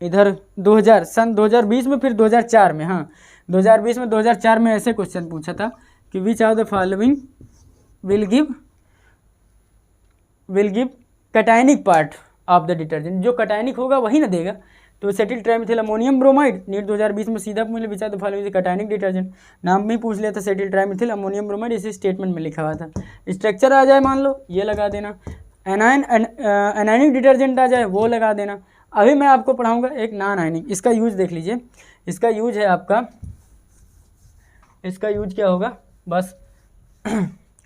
S1: इधर सन 2020 में, फिर 2004 में, हाँ 2020 में, 2004 में ऐसे क्वेश्चन पूछा था कि विच of the following will give cationic part of the detergent, जो कैटायनिक होगा वही ना देगा। तो settle trimethyl ammonium bromide, NEET 2020 में सीधा मिले, विच of the following cationic detergent, नाम में पूछ लिया था सेटिल ट्राईमिथिल अमोनियम ब्रोमाइड, इसी स्टेटमेंट में लिखा हुआ था। स्ट्रक्चर आ जाए मान लो, ये लगा देना, एनायनिक डिटर्जेंट आ जाए वो लगा देना। अभी मैं आपको पढ़ाऊंगा एक नॉन आयनिक, इसका यूज देख लीजिए। इसका यूज है आपका, इसका यूज क्या होगा, बस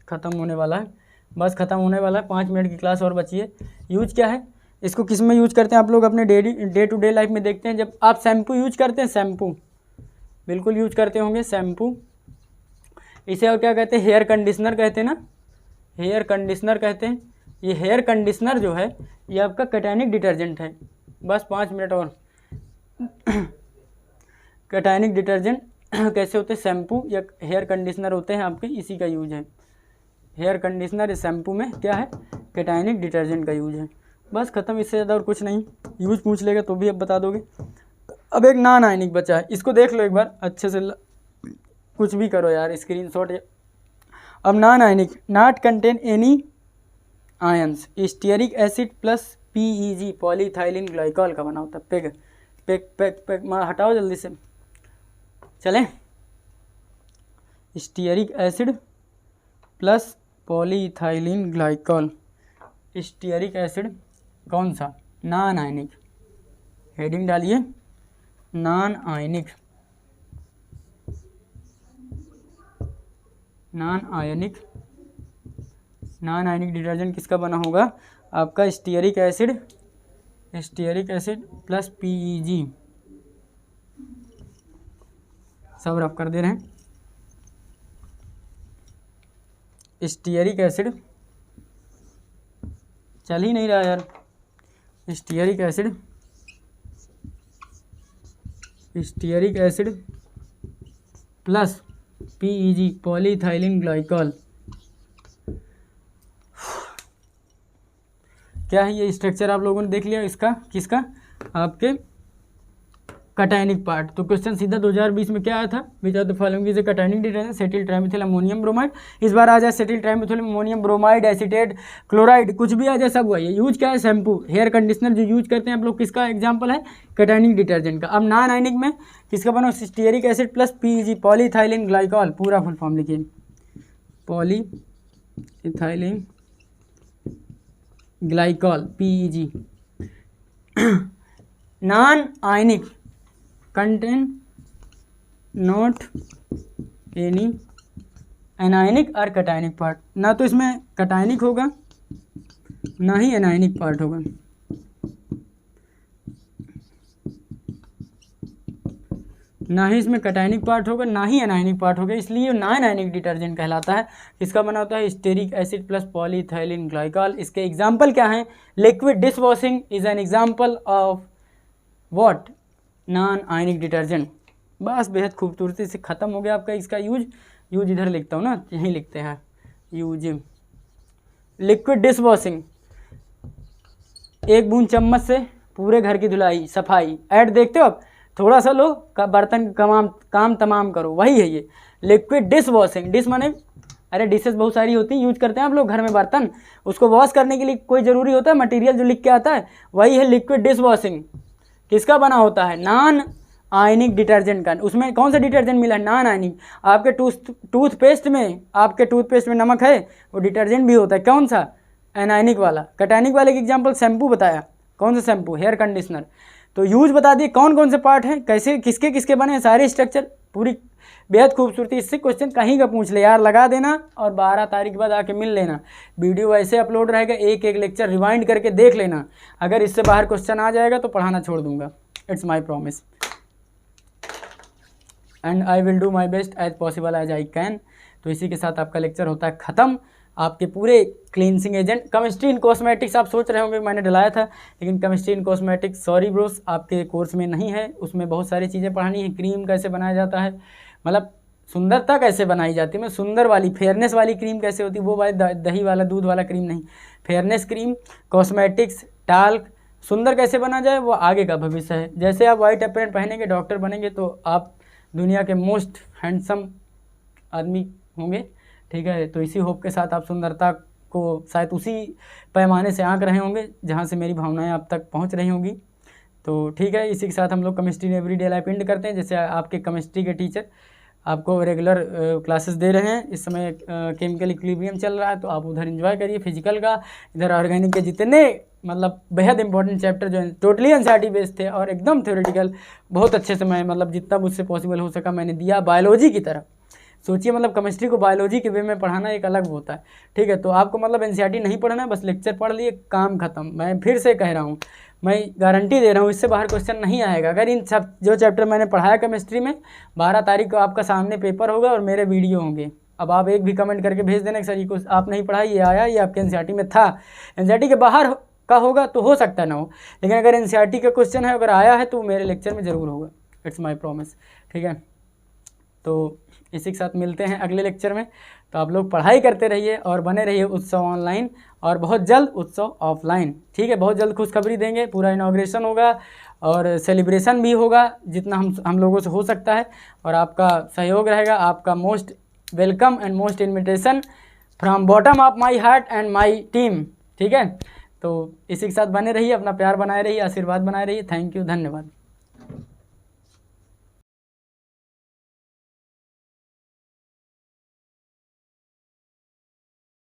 S1: ख़त्म होने वाला है, बस ख़त्म होने वाला है, 5 मिनट की क्लास और बची है। यूज क्या है, इसको किस में यूज करते हैं आप लोग अपने डे टू डे लाइफ में देखते हैं, जब आप शैम्पू यूज करते हैं, शैम्पू बिल्कुल यूज करते होंगे शैम्पू। इसे और क्या कहते हैं, हेयर कंडीशनर कहते हैं ना, हेयर कंडीशनर कहते हैं। ये हेयर कंडीशनर जो है ये आपका कैटायनिक डिटर्जेंट है। बस 5 मिनट और। कैटायनिक डिटर्जेंट कैसे होते हैं, शैम्पू या हेयर कंडीशनर होते हैं आपके, इसी का यूज है। हेयर कंडीशनर शैम्पू में क्या है, कैटायनिक डिटर्जेंट का यूज है। बस खत्म, इससे ज़्यादा और कुछ नहीं। यूज पूछ लेगा तो भी अब बता दोगे। अब एक नॉन आयनिक बचा है, इसको देख लो एक बार अच्छे से, कुछ भी करो यार, स्क्रीनशॉट। अब non ionic, not contain any ions, stearic acid plus PEG polyethylene glycol का बना होता है। पेग पेग पेग पेग मार हटाओ जल्दी से, चलें। Stearic acid plus polyethylene glycol, stearic acid कौन सा, नॉन आयनिक, हेडिंग डालिए non ionic, non ionic. Non ionic detergent किसका बना होगा, आपका स्टीयरिक एसिड प्लस PEG, सब रब कर दे रहे हैं। स्टीयरिक एसिड चल ही नहीं रहा यार, stearic acid plus PEG polyethylene glycol. क्या है ये स्ट्रक्चर, आप लोगों ने देख लिया इसका, किसका, आपके कैटायनिक पार्ट। तो क्वेश्चन सीधा 2020 में क्या आया था, which of the following is a cationic detergent, cetyl trimethyl ammonium bromide. इस बार आ जाए cetyl trimethyl ammonium bromide, acetate, chloride, कुछ भी आ जाए सब हुआ। ये यूज क्या है, शैम्पू, हेयर कंडीशनर जो यूज करते हैं आप लोग, किसका एग्जाम्पल है, कैटायनिक डिटर्जेंट का। अब नॉन आयनिक में किसका बना, stearic acid plus PEG polyethylene glycol, पूरा फुल फॉर्म लिखिए, polyethylene glycol PEG। Non ionic contain not any anionic और कैटायनिक पार्ट, ना तो इसमें कैटायनिक होगा ना ही एनायनिक पार्ट होगा। ना ही इसमें कैटायनिक पार्ट होगा ना ही एनायनिक पार्ट होगा, इसलिए नॉन आयनिक डिटर्जेंट कहलाता है। इसका बना होता है stearic acid plus polyethylene glycol. इसके एग्जाम्पल क्या हैं, liquid dish washing is an example of what, non ionic detergent. बस बेहद खूबसूरती से ख़त्म हो गया आपका इसका यूज इधर लिखता हूँ ना, यहीं लिखते हैं यूज। लिक्विड डिश वॉशिंग, एक बूंद चम्मच से पूरे घर की धुलाई सफाई। ऐड देखते हो आप, थोड़ा सा लो बर्तन काम तमाम करो, वही है ये लिक्विड डिश वॉशिंग। डिश माने, अरे डिशेस बहुत सारी होती हैं, यूज करते हैं आप लोग घर में बर्तन, उसको वॉश करने के लिए कोई ज़रूरी होता है मटेरियल जो लिख के आता है, वही है लिक्विड डिश वॉशिंग। किसका बना होता है, नॉन आयनिक डिटर्जेंट का। उसमें कौन सा डिटर्जेंट मिला है, नॉन आयनिक। आपके टूथपेस्ट में नमक है, वो डिटर्जेंट भी होता है, कौन सा, एनायनिक वाला। कैटायनिक वाले की एग्जांपल शैम्पू बताया, कौन सा शैम्पू, हेयर कंडीशनर। तो यूज बता दिए कौन कौन से पार्ट हैं, कैसे किसके किसके बने हैं, सारे स्ट्रक्चर पूरी बेहद खूबसूरती। इससे क्वेश्चन कहीं का पूछ ले यार, लगा देना और 12 तारीख के बाद आके मिल लेना। वीडियो वैसे अपलोड रहेगा, एक एक लेक्चर रिवाइंड करके देख लेना। अगर इससे बाहर क्वेश्चन आ जाएगा तो पढ़ाना छोड़ दूंगा, it's my promise, and I will do my best as possible as I can. तो इसी के साथ आपका लेक्चर होता है ख़त्म। आपके पूरे cleansing agent, chemistry in cosmetics आप सोच रहे होंगे मैंने डलाया था, लेकिन chemistry in cosmetics sorry Bros आपके कोर्स में नहीं है। उसमें बहुत सारी चीज़ें पढ़ानी है, क्रीम कैसे बनाया जाता है, मतलब सुंदरता कैसे बनाई जाती है, मैं सुंदर वाली फेयरनेस वाली क्रीम कैसे होती है, वो वाली दही वाला दूध वाला क्रीम नहीं, फेयरनेस क्रीम, कॉस्मेटिक्स, टाल्क, सुंदर कैसे बना जाए वो आगे का भविष्य है। जैसे आप वाइट अप्रेन पहनेंगे, डॉक्टर बनेंगे, तो आप दुनिया के मोस्ट हैंडसम आदमी होंगे, ठीक है। तो इसी होप के साथ आप सुंदरता को शायद उसी पैमाने से आंक रहे होंगे जहाँ से मेरी भावनाएं आप तक पहुँच रही होंगी। तो ठीक है, इसी के साथ हम लोग केमिस्ट्री एवरीडे लाइफ एंड करते हैं। जैसे आपके केमिस्ट्री के टीचर आपको रेगुलर क्लासेस दे रहे हैं, इस समय केमिकल इक्विलिब्रियम चल रहा है, तो आप उधर एंजॉय करिए फिजिकल का। इधर ऑर्गेनिक के जितने मतलब बेहद इंपॉर्टेंट चैप्टर जो टोटली एनसीईआरटी बेस्ड थे और एकदम थ्योरेटिकल, बहुत अच्छे से मैं मतलब जितना मुझसे पॉसिबल हो सका मैंने दिया, बायोलॉजी की तरह। सोचिए मतलब केमिस्ट्री को बायोलॉजी के वे में पढ़ाना एक अलग होता है, ठीक है। तो आपको मतलब एनसीईआरटी नहीं पढ़ना है, बस लेक्चर पढ़ लिए, काम खत्म। मैं फिर से कह रहा हूँ, मैं गारंटी दे रहा हूँ, इससे बाहर क्वेश्चन नहीं आएगा। अगर इन सब जो चैप्टर मैंने पढ़ाया केमिस्ट्री में, 12 तारीख को आपका सामने पेपर होगा और मेरे वीडियो होंगे। अब आप एक भी कमेंट करके भेज देना कि सर ये कुछ आप नहीं पढ़ा, ये आया, ये आपके एनसीईआरटी में था। एनसीईआरटी के बाहर का होगा तो हो सकता है ना हो, लेकिन अगर एनसीईआरटी का क्वेश्चन है, अगर आया है तो मेरे लेक्चर में ज़रूर होगा, इट्स माई प्रॉमिस, ठीक है। तो इसी के साथ मिलते हैं अगले लेक्चर में। तो आप लोग पढ़ाई करते रहिए और बने रहिए उत्सव ऑनलाइन, और बहुत जल्द उत्सव ऑफलाइन। ठीक है, बहुत जल्द खुशखबरी देंगे, पूरा इनॉग्रेशन होगा और सेलिब्रेशन भी होगा जितना हम लोगों से हो सकता है, और आपका सहयोग रहेगा। आपका most welcome and most invitation from bottom of my heart and my team. ठीक है, तो इसी के साथ बने रहिए, अपना प्यार बनाए रहिए, आशीर्वाद बनाए रहिए। थैंक यू, धन्यवाद।